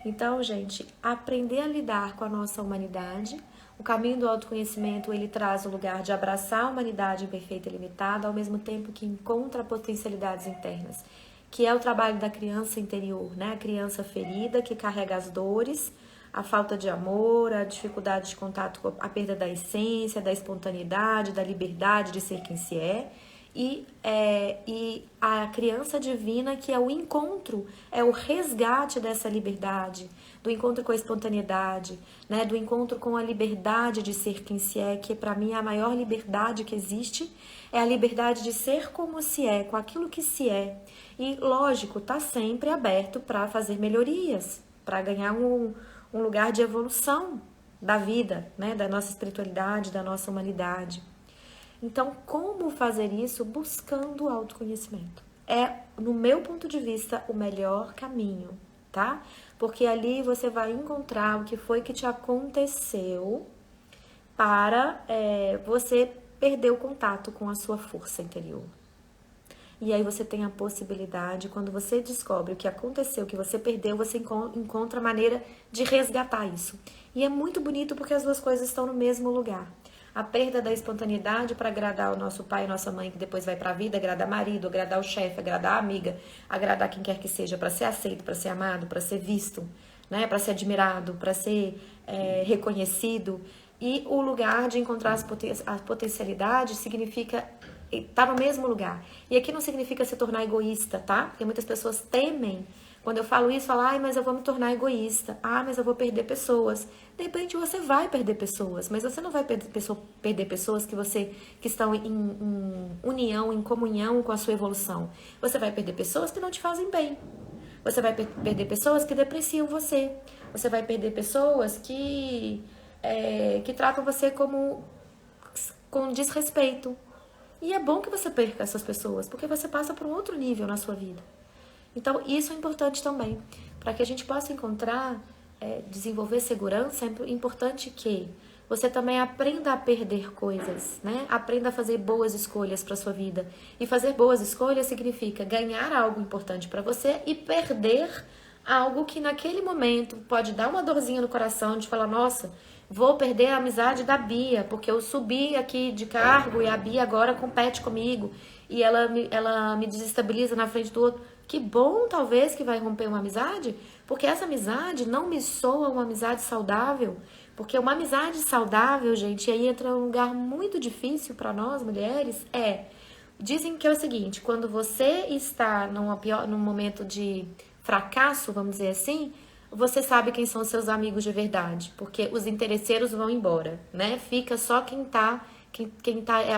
Então, gente, aprender a lidar com a nossa humanidade. O caminho do autoconhecimento, ele traz o lugar de abraçar a humanidade imperfeita e limitada, ao mesmo tempo que encontra potencialidades internas, que é o trabalho da criança interior, né? A criança ferida que carrega as dores, a falta de amor, a dificuldade de contato com a perda da essência, da espontaneidade, da liberdade de ser quem se é. E a criança divina, que é o encontro, é o resgate dessa liberdade, do encontro com a espontaneidade, né? Do encontro com a liberdade de ser quem se é, que para mim é a maior liberdade que existe, é a liberdade de ser como se é, com aquilo que se é. E, lógico, tá sempre aberto para fazer melhorias, para ganhar um lugar de evolução da vida, né? Da nossa espiritualidade, da nossa humanidade. Então, como fazer isso? Buscando o autoconhecimento. É, no meu ponto de vista, o melhor caminho, tá? Porque ali você vai encontrar o que foi que te aconteceu para você perder o contato com a sua força interior. E aí você tem a possibilidade, quando você descobre o que aconteceu, o que você perdeu, você encontra a maneira de resgatar isso. E é muito bonito porque as duas coisas estão no mesmo lugar. A perda da espontaneidade para agradar o nosso pai e nossa mãe, que depois vai para a vida, agradar marido, agradar o chefe, agradar a amiga, agradar quem quer que seja, para ser aceito, para ser amado, para ser visto, né? Para ser admirado, para ser reconhecido. E o lugar de encontrar a potencialidade significa estar no mesmo lugar. E aqui não significa se tornar egoísta, tá? Porque muitas pessoas temem. Quando eu falo isso, falam, ai, mas eu vou me tornar egoísta. Ah, mas eu vou perder pessoas. De repente você vai perder pessoas, mas você não vai perder pessoas que estão em união, em comunhão com a sua evolução. Você vai perder pessoas que não te fazem bem. Você vai perder pessoas que depreciam você. Você vai perder pessoas que tratam você com desrespeito. E é bom que você perca essas pessoas, porque você passa por um outro nível na sua vida. Então, isso é importante também. Para que a gente possa desenvolver segurança, é importante que você também aprenda a perder coisas, né? Aprenda a fazer boas escolhas para sua vida. E fazer boas escolhas significa ganhar algo importante para você e perder algo que naquele momento pode dar uma dorzinha no coração de falar, nossa, vou perder a amizade da Bia, porque eu subi aqui de cargo e a Bia agora compete comigo e ela me desestabiliza na frente do outro. Que bom, talvez, que vai romper uma amizade, porque essa amizade não me soa uma amizade saudável. Porque uma amizade saudável, gente, aí entra um lugar muito difícil para nós, mulheres, dizem que é o seguinte, quando você está num momento de fracasso, vamos dizer assim, você sabe quem são seus amigos de verdade, porque os interesseiros vão embora, né? Fica só quem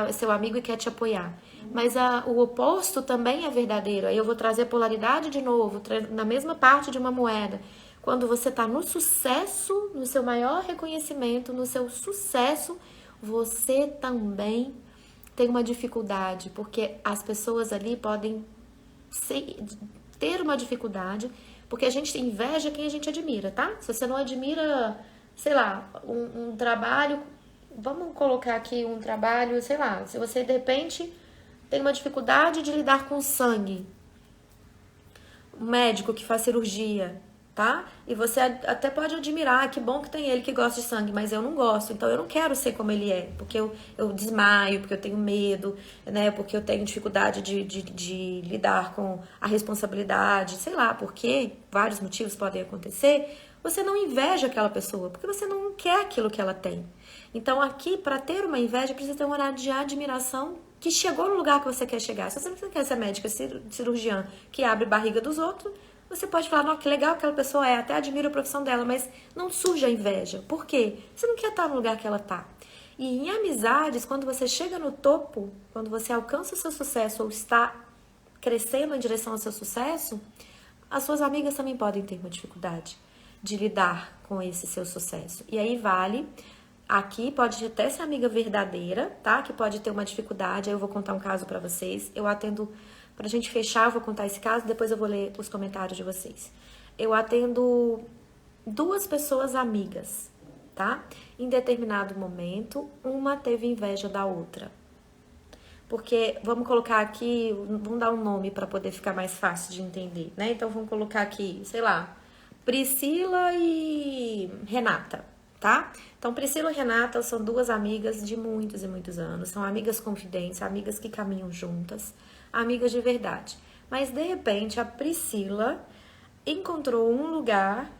é seu amigo e quer te apoiar. Mas o oposto também é verdadeiro. Aí eu vou trazer a polaridade de novo, na mesma parte de uma moeda. Quando você está no sucesso, no seu maior reconhecimento, no seu sucesso, você também tem uma dificuldade, porque as pessoas ali podem ter uma dificuldade, porque a gente inveja quem a gente admira, tá? Se você não admira, sei lá, um trabalho, vamos colocar aqui um trabalho, sei lá, se você de repente tem uma dificuldade de lidar com sangue, um médico que faz cirurgia, tá? E você até pode admirar, que bom que tem ele que gosta de sangue, mas eu não gosto, então eu não quero ser como ele é, porque eu desmaio, porque eu tenho medo, né? Porque eu tenho dificuldade de lidar com a responsabilidade, sei lá, porque vários motivos podem acontecer. Você não inveja aquela pessoa, porque você não quer aquilo que ela tem. Então aqui, para ter uma inveja, precisa ter um olhar de admiração que chegou no lugar que você quer chegar. Se você não quer ser médica, cirurgiã, que abre barriga dos outros, você pode falar, não, que legal aquela pessoa é, até admiro a profissão dela, mas não surge a inveja. Por quê? Você não quer estar no lugar que ela está. E em amizades, quando você chega no topo, quando você alcança o seu sucesso ou está crescendo em direção ao seu sucesso, as suas amigas também podem ter uma dificuldade de lidar com esse seu sucesso. E aí vale, aqui pode até ser amiga verdadeira, tá? Que pode ter uma dificuldade, aí eu vou contar um caso pra vocês. Eu atendo, pra gente fechar, eu vou contar esse caso, depois eu vou ler os comentários de vocês. Eu atendo 2 pessoas amigas, tá? Em determinado momento, uma teve inveja da outra. Porque, vamos colocar aqui, vamos dar um nome para poder ficar mais fácil de entender, né? Então, vamos colocar aqui, sei lá, Priscila e Renata, tá? Então, Priscila e Renata são 2 amigas de muitos e muitos anos, são amigas confidentes, amigas que caminham juntas, amigas de verdade. Mas, de repente, a Priscila encontrou um lugar,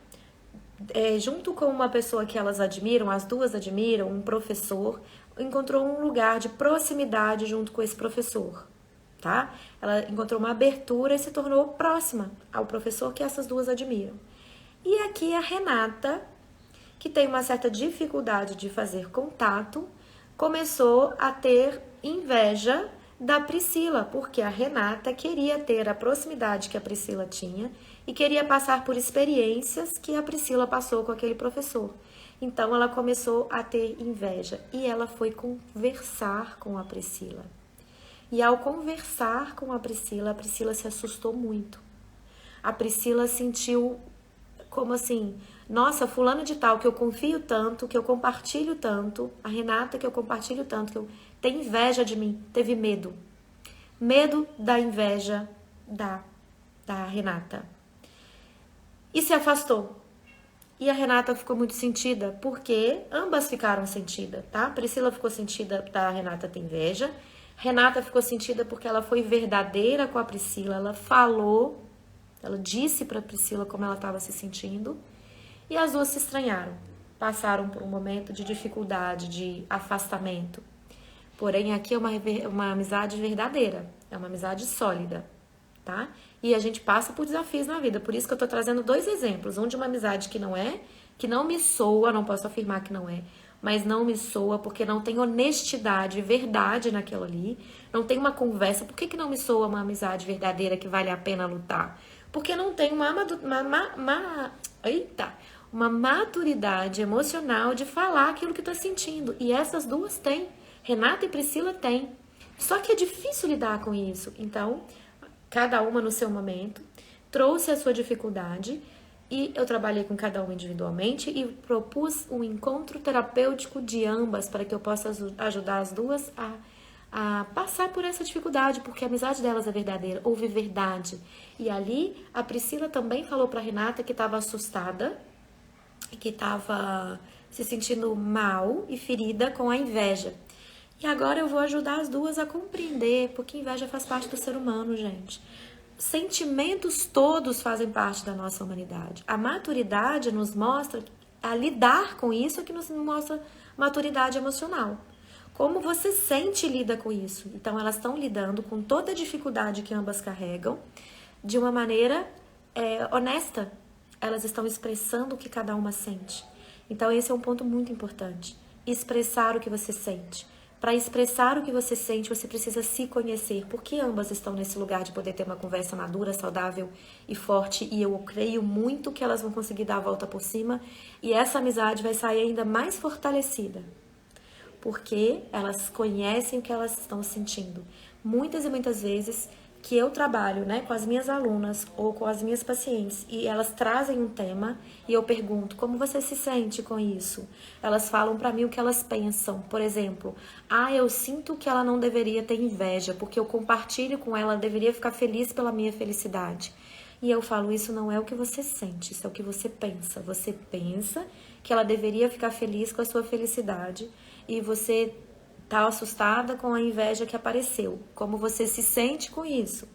junto com uma pessoa que elas admiram, as 2 admiram, um professor, encontrou um lugar de proximidade junto com esse professor, tá? Ela encontrou uma abertura e se tornou próxima ao professor que essas 2 admiram. E aqui a Renata, que tem uma certa dificuldade de fazer contato, começou a ter inveja da Priscila, porque a Renata queria ter a proximidade que a Priscila tinha e queria passar por experiências que a Priscila passou com aquele professor. Então ela começou a ter inveja e ela foi conversar com a Priscila. E ao conversar com a Priscila se assustou muito. A Priscila sentiu como assim, nossa, fulana de tal, que eu confio tanto, que eu compartilho tanto, a Renata que eu compartilho tanto, que eu tenho inveja de mim, teve medo. medo da inveja da Renata. E se afastou. E a Renata ficou muito sentida, porque ambas ficaram sentidas, tá? Priscila ficou sentida da Renata ter inveja. Renata ficou sentida porque ela foi verdadeira com a Priscila. Ela falou, ela disse pra Priscila como ela estava se sentindo. E as duas se estranharam. Passaram por um momento de dificuldade, de afastamento. Porém, aqui é uma amizade verdadeira. É uma amizade sólida, tá? E a gente passa por desafios na vida. Por isso que eu tô trazendo 2 exemplos. Um de uma amizade que não me soa, não posso afirmar que não é, mas não me soa porque não tem honestidade, verdade naquilo ali. Não tem uma conversa. Por que não me soa uma amizade verdadeira que vale a pena lutar? Porque não tem uma maturidade emocional de falar aquilo que tá sentindo. E essas duas têm. Renata e Priscila têm. Só que é difícil lidar com isso. Então, cada uma no seu momento, trouxe a sua dificuldade e eu trabalhei com cada uma individualmente e propus um encontro terapêutico de ambas para que eu possa ajudar as duas a passar por essa dificuldade, porque a amizade delas é verdadeira, houve verdade. E ali a Priscila também falou para Renata que estava assustada, que estava se sentindo mal e ferida com a inveja. E agora eu vou ajudar as duas a compreender, porque inveja faz parte do ser humano, gente. Sentimentos todos fazem parte da nossa humanidade. A maturidade nos mostra, a lidar com isso é que nos mostra maturidade emocional. Como você sente e lida com isso? Então elas estão lidando com toda a dificuldade que ambas carregam de uma maneira honesta. Elas estão expressando o que cada uma sente. Então esse é um ponto muito importante. Expressar o que você sente. Para expressar o que você sente, você precisa se conhecer, porque ambas estão nesse lugar de poder ter uma conversa madura, saudável e forte, e eu creio muito que elas vão conseguir dar a volta por cima, e essa amizade vai sair ainda mais fortalecida, porque elas conhecem o que elas estão sentindo. Muitas e muitas vezes que eu trabalho, né, com as minhas alunas ou com as minhas pacientes e elas trazem um tema e eu pergunto, como você se sente com isso? Elas falam pra mim o que elas pensam. Por exemplo, eu sinto que ela não deveria ter inveja, porque eu compartilho com ela, ela deveria ficar feliz pela minha felicidade. E eu falo, isso não é o que você sente, isso é o que você pensa. Você pensa que ela deveria ficar feliz com a sua felicidade e você tá assustada com a inveja que apareceu. Como você se sente com isso?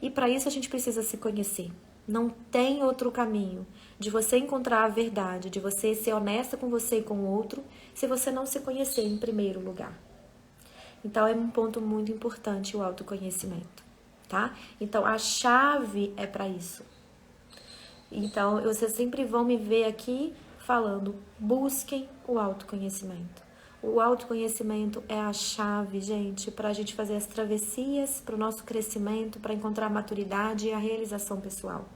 E para isso a gente precisa se conhecer. Não tem outro caminho de você encontrar a verdade, de você ser honesta com você e com o outro, se você não se conhecer em primeiro lugar. Então é um ponto muito importante o autoconhecimento, tá? Então a chave é para isso. Então vocês sempre vão me ver aqui falando, busquem o autoconhecimento. O autoconhecimento é a chave, gente, para a gente fazer as travessias, para o nosso crescimento, para encontrar a maturidade e a realização pessoal.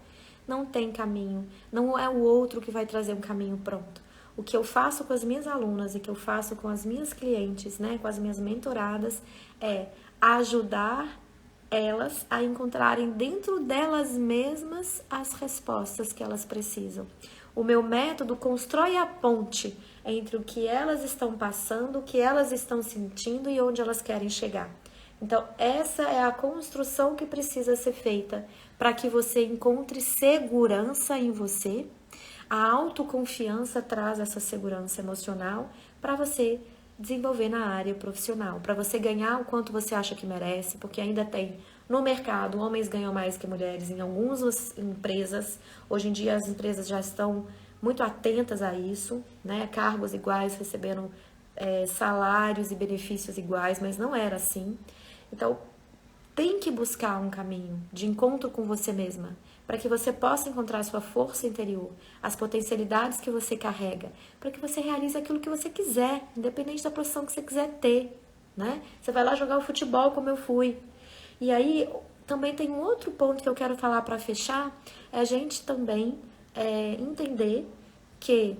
Não tem caminho, não é o outro que vai trazer um caminho pronto. O que eu faço com as minhas alunas e que eu faço com as minhas clientes, né, com as minhas mentoradas, é ajudar elas a encontrarem dentro delas mesmas as respostas que elas precisam. O meu método constrói a ponte entre o que elas estão passando, o que elas estão sentindo e onde elas querem chegar. Então, essa é a construção que precisa ser feita para que você encontre segurança em você. A autoconfiança traz essa segurança emocional para você desenvolver na área profissional, para você ganhar o quanto você acha que merece, porque ainda tem no mercado, homens ganham mais que mulheres em algumas empresas. Hoje em dia as empresas já estão muito atentas a isso, né? Cargos iguais, recebendo salários e benefícios iguais, mas não era assim. Então, tem que buscar um caminho de encontro com você mesma, para que você possa encontrar a sua força interior, as potencialidades que você carrega, para que você realize aquilo que você quiser, independente da profissão que você quiser ter, né? Você vai lá jogar o futebol como eu fui. E aí, também tem um outro ponto que eu quero falar para fechar, é a gente também entender que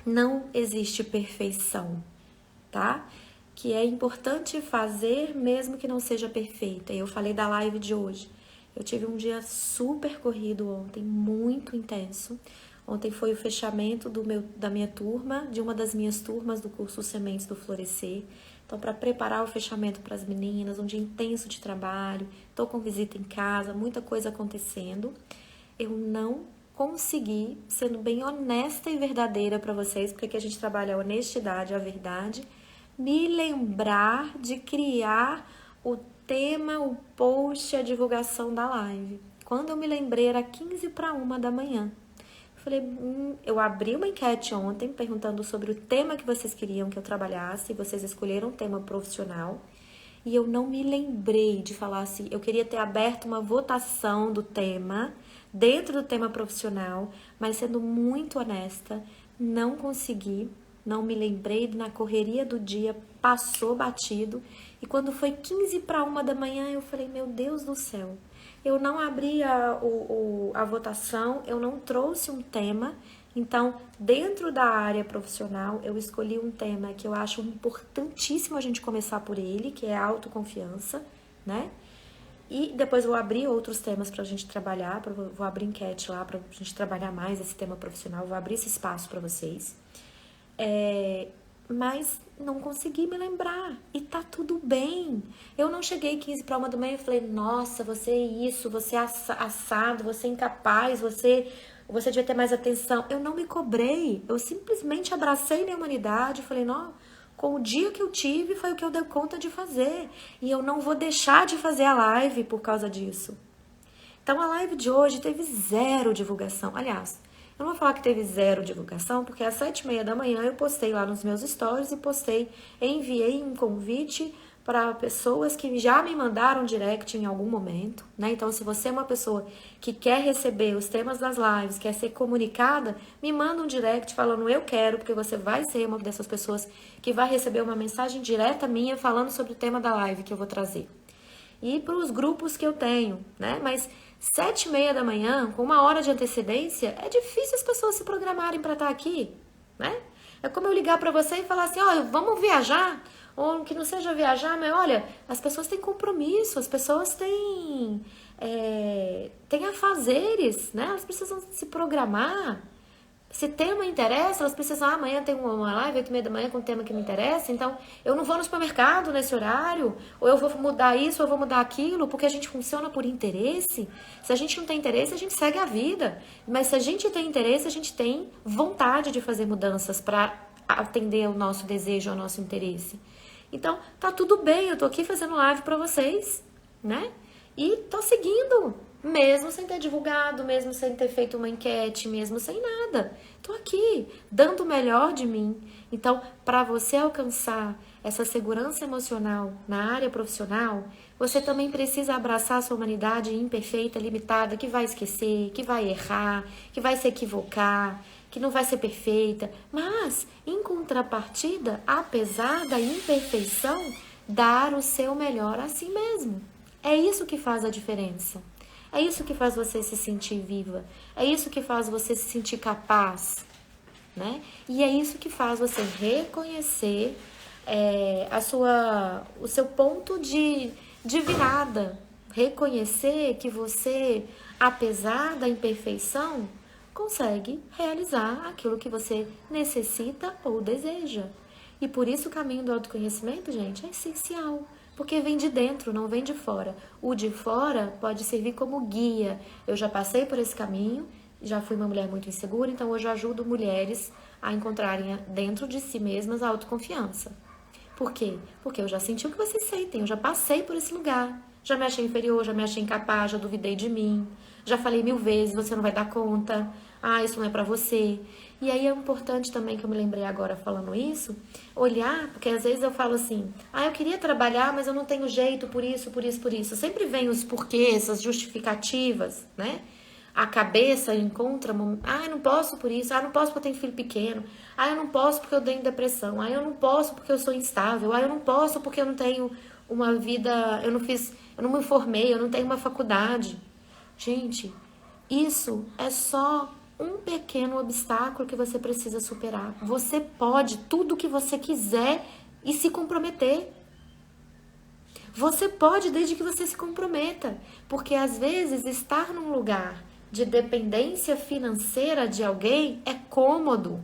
não existe perfeição, tá? Que é importante fazer mesmo que não seja perfeita. Eu falei da live de hoje. Eu tive um dia super corrido ontem, muito intenso. Ontem foi o fechamento da minha turma, de uma das minhas turmas do curso Sementes do Florescer. Então, para preparar o fechamento para as meninas, um dia intenso de trabalho, estou com visita em casa, muita coisa acontecendo, eu não consegui, sendo bem honesta e verdadeira para vocês, porque aqui a gente trabalha a honestidade, a verdade, me lembrar de criar o tema, o post, a divulgação da live. Quando eu me lembrei, era 15 para 1 da manhã. Falei, eu abri uma enquete ontem perguntando sobre o tema que vocês queriam que eu trabalhasse, e vocês escolheram um tema profissional, e eu não me lembrei de falar assim, eu queria ter aberto uma votação do tema, dentro do tema profissional, mas sendo muito honesta, não consegui, não me lembrei, na correria do dia, passou batido, e quando foi 15 para 1 da manhã, eu falei, meu Deus do céu, eu não abri a votação, eu não trouxe um tema, então, dentro da área profissional, eu escolhi um tema que eu acho importantíssimo a gente começar por ele, que é a autoconfiança, né? E depois eu vou abrir outros temas pra gente trabalhar, vou abrir enquete lá pra gente trabalhar mais esse tema profissional, vou abrir esse espaço pra vocês. Mas não consegui me lembrar, e tá tudo bem. Eu não cheguei 15 para 1 da manhã e falei, nossa, você é isso, você é assado, você é incapaz, você devia ter mais atenção. Eu não me cobrei, eu simplesmente abracei minha humanidade e falei, não, com o dia que eu tive foi o que eu dei conta de fazer, e eu não vou deixar de fazer a live por causa disso. Então a live de hoje teve 0 divulgação, aliás, eu não vou falar que teve 0 divulgação, porque às 7h30 da manhã eu postei lá nos meus stories e enviei um convite para pessoas que já me mandaram direct em algum momento, né? Então, se você é uma pessoa que quer receber os temas das lives, quer ser comunicada, me manda um direct falando eu quero, porque você vai ser uma dessas pessoas que vai receber uma mensagem direta minha falando sobre o tema da live que eu vou trazer. E para os grupos que eu tenho, né? Mas 7h30 da manhã, com 1 hora de antecedência, é difícil as pessoas se programarem para estar aqui, né? É como eu ligar para você e falar assim, ó, vamos viajar, ou que não seja viajar, mas olha, as pessoas têm compromisso, as pessoas têm afazeres, né? Elas precisam se programar. Se tema interessa, elas precisam, amanhã tem uma live, 8h30 da manhã, com um tema que me interessa, então eu não vou no supermercado nesse horário, ou eu vou mudar isso, ou eu vou mudar aquilo, porque a gente funciona por interesse. Se a gente não tem interesse, a gente segue a vida. Mas se a gente tem interesse, a gente tem vontade de fazer mudanças para atender ao nosso desejo, ao nosso interesse. Então, tá tudo bem, eu tô aqui fazendo live para vocês, né? E tô seguindo, mesmo sem ter divulgado, mesmo sem ter feito uma enquete, mesmo sem nada. Tô aqui, dando o melhor de mim. Então, para você alcançar essa segurança emocional na área profissional, você também precisa abraçar a sua humanidade imperfeita, limitada, que vai esquecer, que vai errar, que vai se equivocar, que não vai ser perfeita. Mas, em contrapartida, apesar da imperfeição, dar o seu melhor a si mesmo. É isso que faz a diferença. É isso que faz você se sentir viva. É isso que faz você se sentir capaz, né? E é isso que faz você reconhecer o seu ponto de virada. Reconhecer que você, apesar da imperfeição, consegue realizar aquilo que você necessita ou deseja. E por isso o caminho do autoconhecimento, gente, é essencial. Porque vem de dentro, não vem de fora. O de fora pode servir como guia. Eu já passei por esse caminho, já fui uma mulher muito insegura, então hoje eu ajudo mulheres a encontrarem dentro de si mesmas a autoconfiança. Por quê? Porque eu já senti o que vocês sentem, eu já passei por esse lugar. Já me achei inferior, já me achei incapaz, já duvidei de mim. Já falei 1000 vezes, você não vai dar conta. Ah, isso não é pra você. E aí é importante também, que eu me lembrei agora falando isso, olhar, porque às vezes eu falo assim, eu queria trabalhar, mas eu não tenho jeito, por isso, por isso, por isso. Sempre vem os porquês, as justificativas, né? A cabeça encontra, eu não posso por isso, não posso porque eu tenho filho pequeno, eu não posso porque eu tenho depressão, eu não posso porque eu sou instável, eu não posso porque eu não tenho uma vida, eu não me formei, eu não tenho uma faculdade. Gente, isso é só um pequeno obstáculo que você precisa superar. Você pode tudo o que você quiser e se comprometer. Você pode desde que você se comprometa. Porque às vezes estar num lugar de dependência financeira de alguém é cômodo.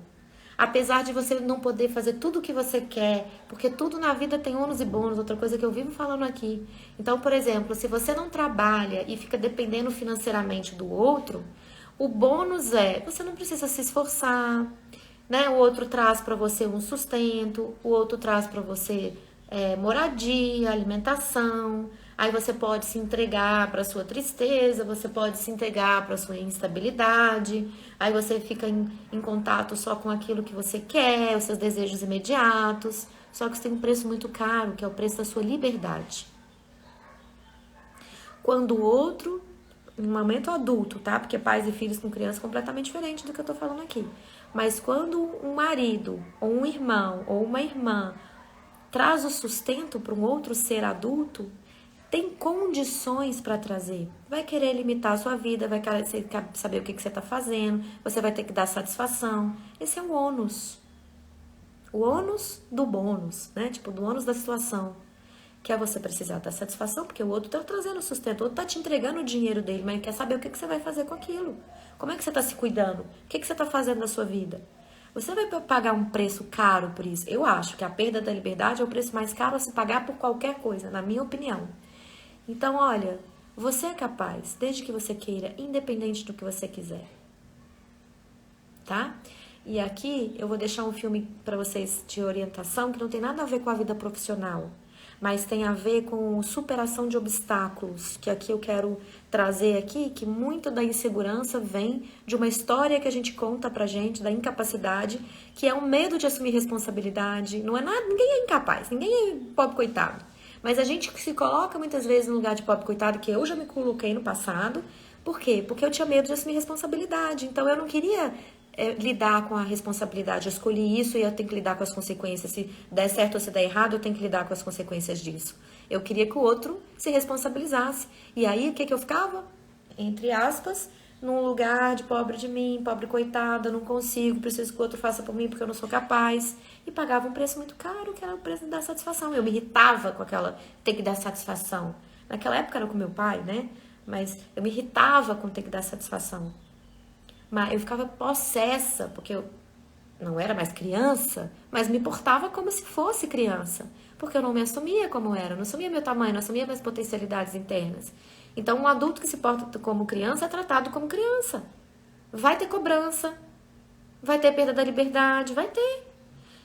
Apesar de você não poder fazer tudo o que você quer, porque tudo na vida tem ônus e bônus, outra coisa que eu vivo falando aqui. Então, por exemplo, se você não trabalha e fica dependendo financeiramente do outro, o bônus é, você não precisa se esforçar, né? O outro traz para você um sustento, o outro traz para você moradia, alimentação. Aí você pode se entregar para sua tristeza, você pode se entregar para sua instabilidade. Aí você fica em contato só com aquilo que você quer, os seus desejos imediatos. Só que isso tem um preço muito caro, que é o preço da sua liberdade. Quando o outro, no momento adulto, tá? Porque pais e filhos com crianças é completamente diferente do que eu tô falando aqui. Mas quando um marido, ou um irmão, ou uma irmã traz o sustento para um outro ser adulto, tem condições para trazer. Vai querer limitar a sua vida, vai querer saber o que você está fazendo, você vai ter que dar satisfação. Esse é um ônus. O ônus do bônus, né? Tipo, do ônus da situação. Que é você precisar dar satisfação, porque o outro está trazendo sustento, o outro está te entregando o dinheiro dele, mas quer saber o que você vai fazer com aquilo. Como é que você está se cuidando? O que você está fazendo na sua vida? Você vai pagar um preço caro por isso. Eu acho que a perda da liberdade é o preço mais caro a se pagar por qualquer coisa, na minha opinião. Então, olha, você é capaz, desde que você queira, independente do que você quiser. Tá? E aqui eu vou deixar um filme para vocês de orientação que não tem nada a ver com a vida profissional, mas tem a ver com superação de obstáculos, que aqui eu quero trazer aqui, que muito da insegurança vem de uma história que a gente conta pra gente, da incapacidade, que é o medo de assumir responsabilidade. Não é nada, ninguém é incapaz, ninguém é pobre coitado. Mas a gente se coloca muitas vezes no lugar de pobre coitado, que eu já me coloquei no passado. Por quê? Porque eu tinha medo de assumir responsabilidade. Então eu não queria lidar com a responsabilidade. Eu escolhi isso e eu tenho que lidar com as consequências. Se der certo ou se der errado, eu tenho que lidar com as consequências disso. Eu queria que o outro se responsabilizasse. E aí, o que eu ficava? Entre aspas, num lugar de pobre de mim, pobre coitada, não consigo, preciso que o outro faça por mim porque eu não sou capaz. E pagava um preço muito caro, que era o preço de dar satisfação. Eu me irritava com aquela ter que dar satisfação. Naquela época era com meu pai, né? Mas eu me irritava com ter que dar satisfação. Mas eu ficava possessa, porque eu não era mais criança, mas me portava como se fosse criança. Porque eu não me assumia como era, não assumia meu tamanho, não assumia minhas potencialidades internas. Então, um adulto que se porta como criança é tratado como criança. Vai ter cobrança, vai ter perda da liberdade, vai ter.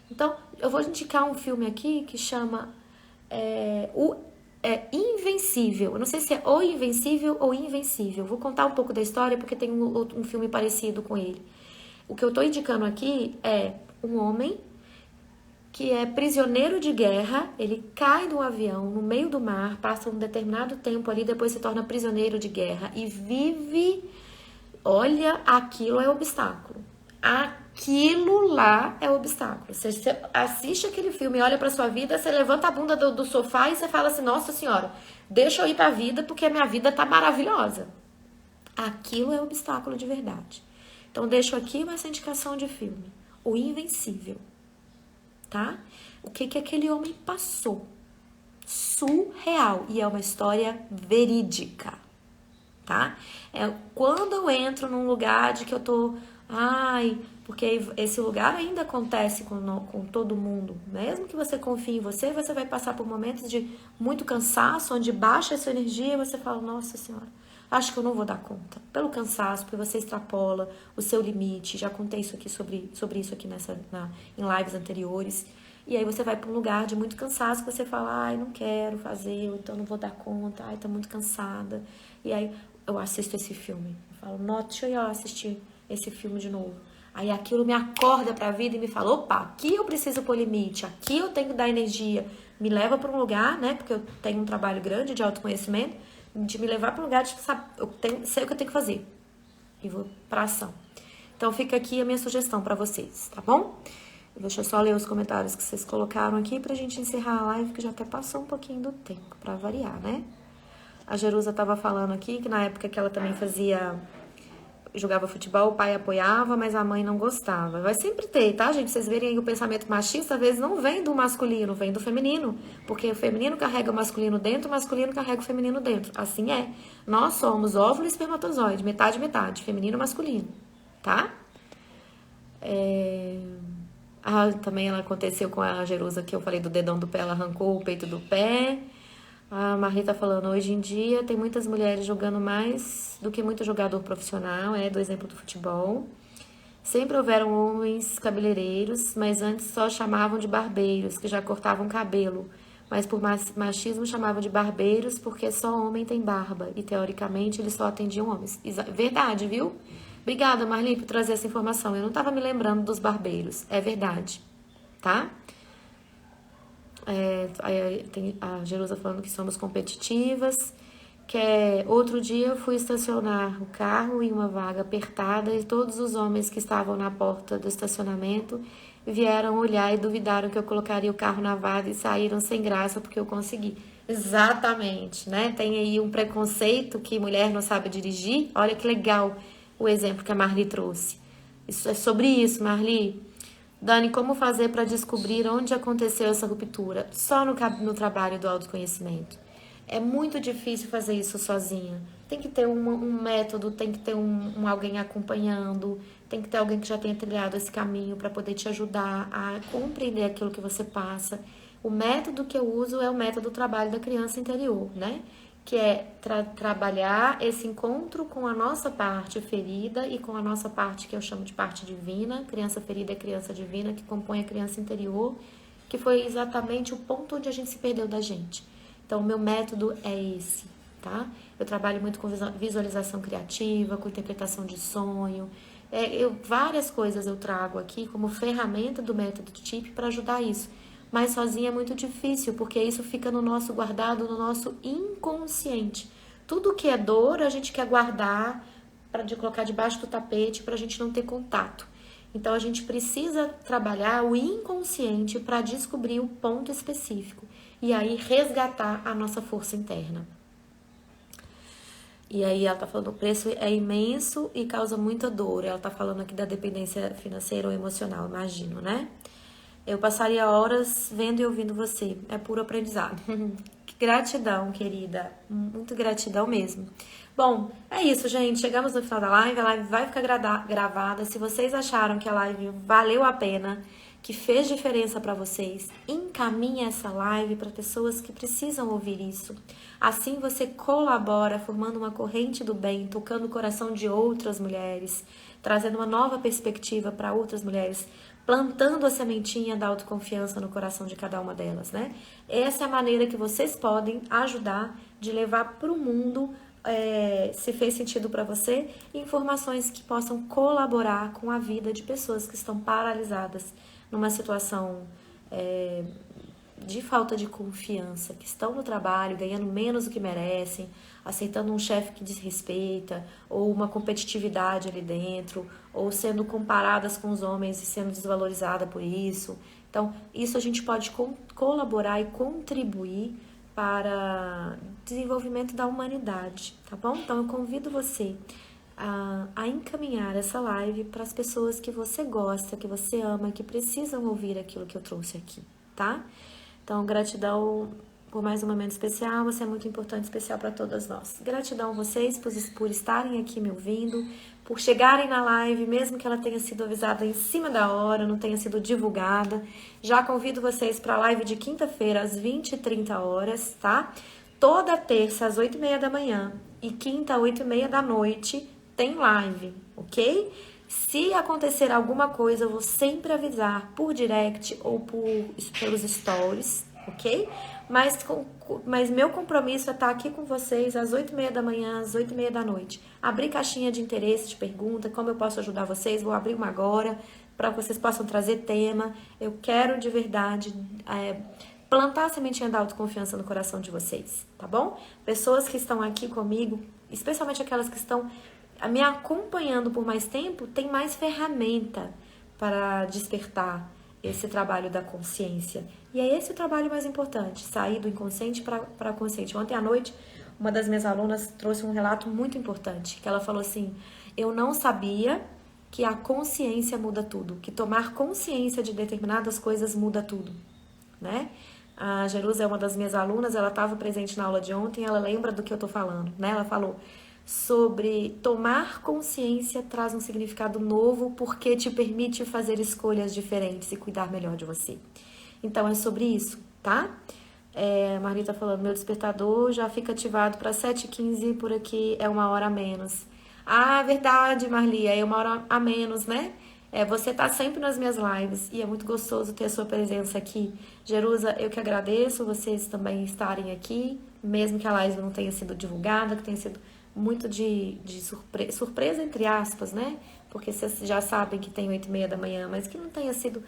Então, eu vou indicar um filme aqui que chama Invencível. Eu não sei se é O Invencível ou Invencível. Vou contar um pouco da história porque tem um filme parecido com ele. O que eu estou indicando aqui é um homem que é prisioneiro de guerra, ele cai do avião no meio do mar, passa um determinado tempo ali, depois se torna prisioneiro de guerra e vive. Olha, aquilo é obstáculo. Aquilo lá é obstáculo. Você assiste aquele filme, olha pra sua vida, você levanta a bunda do sofá e você fala assim, nossa senhora, deixa eu ir pra vida porque a minha vida tá maravilhosa. Aquilo é obstáculo de verdade. Então deixo aqui essa indicação de filme. O Invencível. Tá? O que aquele homem passou? Surreal. E é uma história verídica. Tá? É quando eu entro num lugar de que eu tô... Ai, porque esse lugar ainda acontece com todo mundo. Mesmo que você confie em você, você vai passar por momentos de muito cansaço, onde baixa a sua energia e você fala, nossa senhora, acho que eu não vou dar conta. Pelo cansaço, porque você extrapola o seu limite. Já contei isso aqui sobre isso aqui em lives anteriores. E aí você vai para um lugar de muito cansaço, que você fala, ai, não quero fazer, então não vou dar conta, ai, tô muito cansada. E aí eu assisto esse filme. Eu falo, nossa, deixa eu assistir esse filme de novo. Aí aquilo me acorda pra vida e me fala, opa, aqui eu preciso pôr limite, aqui eu tenho que dar energia. Me leva para um lugar, né, porque eu tenho um trabalho grande de autoconhecimento, de me levar para um lugar de, sabe, sei o que eu tenho que fazer. E vou pra ação. Então fica aqui a minha sugestão pra vocês, tá bom? Deixa eu só ler os comentários que vocês colocaram aqui pra gente encerrar a live, que já até passou um pouquinho do tempo, pra variar, né? A Jerusa tava falando aqui que na época que ela também jogava futebol, o pai apoiava, mas a mãe não gostava. Vai sempre ter, tá, gente? Vocês verem aí o pensamento machista, às vezes não vem do masculino, vem do feminino. Porque o feminino carrega o masculino dentro, o masculino carrega o feminino dentro. Assim é. Nós somos óvulo e espermatozoide, metade, metade, feminino e masculino, tá? Também ela aconteceu com a Jerusa, que eu falei do dedão do pé, ela arrancou o peito do pé. A Marli tá falando, hoje em dia tem muitas mulheres jogando mais do que muito jogador profissional, do exemplo do futebol. Sempre houveram homens cabeleireiros, mas antes só chamavam de barbeiros, que já cortavam cabelo. Mas por machismo chamavam de barbeiros porque só homem tem barba. E teoricamente eles só atendiam homens. Verdade, viu? Obrigada, Marli, por trazer essa informação. Eu não estava me lembrando dos barbeiros. É verdade, tá? Tem a Jerusa falando que somos competitivas. Outro dia eu fui estacionar o carro em uma vaga apertada e todos os homens que estavam na porta do estacionamento vieram olhar e duvidaram que eu colocaria o carro na vaga e saíram sem graça porque eu consegui. Exatamente, né? Tem aí um preconceito que mulher não sabe dirigir. Olha que legal o exemplo que a Marli trouxe. Isso é sobre isso, Marli. Dani, como fazer para descobrir onde aconteceu essa ruptura? Só no trabalho do autoconhecimento. É muito difícil fazer isso sozinha. Tem que ter um método, tem que ter alguém acompanhando, tem que ter alguém que já tenha trilhado esse caminho para poder te ajudar a compreender aquilo que você passa. O método que eu uso é o método do trabalho da criança interior, né? Que é trabalhar esse encontro com a nossa parte ferida e com a nossa parte que eu chamo de parte divina. Criança ferida é criança divina, que compõe a criança interior, que foi exatamente o ponto onde a gente se perdeu da gente. Então, o meu método é esse, tá? Eu trabalho muito com visualização criativa, com interpretação de sonho. Várias coisas eu trago aqui como ferramenta do método TIP para ajudar isso. Mas sozinha é muito difícil, porque isso fica guardado no nosso inconsciente. Tudo que é dor, a gente quer guardar, de colocar debaixo do tapete, para a gente não ter contato. Então, a gente precisa trabalhar o inconsciente para descobrir o ponto específico. E aí, resgatar a nossa força interna. E aí, ela tá falando, o preço é imenso e causa muita dor. Ela tá falando aqui da dependência financeira ou emocional, imagino, né? Eu passaria horas vendo e ouvindo você. É puro aprendizado. Gratidão, querida. Muito gratidão mesmo. Bom, é isso, gente. Chegamos no final da live. A live vai ficar gravada. Se vocês acharam que a live valeu a pena, que fez diferença para vocês, encaminhe essa live para pessoas que precisam ouvir isso. Assim você colabora, formando uma corrente do bem, tocando o coração de outras mulheres, trazendo uma nova perspectiva para outras mulheres, plantando a sementinha da autoconfiança no coração de cada uma delas, né? Essa é a maneira que vocês podem ajudar de levar para o mundo, se fez sentido para você, informações que possam colaborar com a vida de pessoas que estão paralisadas numa situação de falta de confiança, que estão no trabalho, ganhando menos do que merecem, aceitando um chefe que desrespeita, ou uma competitividade ali dentro, ou sendo comparadas com os homens e sendo desvalorizada por isso. Então, isso a gente pode colaborar e contribuir para o desenvolvimento da humanidade, tá bom? Então, eu convido você a encaminhar essa live para as pessoas que você gosta, que você ama, que precisam ouvir aquilo que eu trouxe aqui, tá? Então, gratidão por mais um momento especial, você é muito importante, especial para todas nós. Gratidão a vocês por estarem aqui me ouvindo, por chegarem na live, mesmo que ela tenha sido avisada em cima da hora, não tenha sido divulgada. Já convido vocês para a live de quinta-feira, às 20h30, tá? Toda terça, às 8h30 da manhã e quinta, às 8h30 da noite, tem live, ok? Se acontecer alguma coisa, eu vou sempre avisar por direct ou pelos stories, ok? Mas meu compromisso é estar aqui com vocês às 8h30 da manhã, às 8h30 da noite. Abrir caixinha de interesse, de pergunta, como eu posso ajudar vocês. Vou abrir uma agora, para que vocês possam trazer tema. Eu quero de verdade plantar a sementinha da autoconfiança no coração de vocês, tá bom? Pessoas que estão aqui comigo, especialmente aquelas que estão me acompanhando por mais tempo, tem mais ferramenta para despertar esse trabalho da consciência. E é esse o trabalho mais importante, sair do inconsciente para consciente. Ontem à noite, uma das minhas alunas trouxe um relato muito importante, que ela falou assim, eu não sabia que a consciência muda tudo, que tomar consciência de determinadas coisas muda tudo, né? A Jerusa é uma das minhas alunas, ela estava presente na aula de ontem, ela lembra do que eu tô falando, né? Ela falou, sobre tomar consciência traz um significado novo porque te permite fazer escolhas diferentes e cuidar melhor de você. Então é sobre isso, tá? A Marli tá falando, meu despertador já fica ativado para 7h15, por aqui é 1 hora a menos. Ah, verdade, Marli, é 1 hora a menos, né? Você tá sempre nas minhas lives e é muito gostoso ter a sua presença aqui. Jerusa, eu que agradeço vocês também estarem aqui, mesmo que a live não tenha sido divulgada, que tenha sido muito de surpresa, entre aspas, né? Porque vocês já sabem que tem 8h30 da manhã, mas que não tenha sido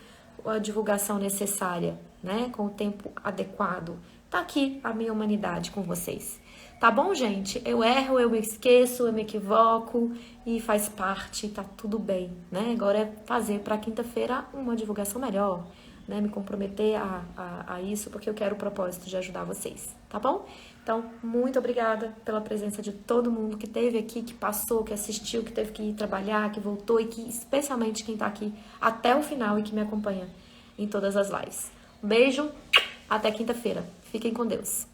a divulgação necessária, né? Com o tempo adequado. Tá aqui a minha humanidade com vocês. Tá bom, gente? Eu erro, eu me esqueço, eu me equivoco e faz parte, tá tudo bem, né? Agora é fazer para quinta-feira uma divulgação melhor, né? Me comprometer a isso, porque eu quero o propósito de ajudar vocês, tá bom? Então, muito obrigada pela presença de todo mundo que esteve aqui, que passou, que assistiu, que teve que ir trabalhar, que voltou e que, especialmente quem tá aqui até o final e que me acompanha em todas as lives. Um beijo, até quinta-feira. Fiquem com Deus.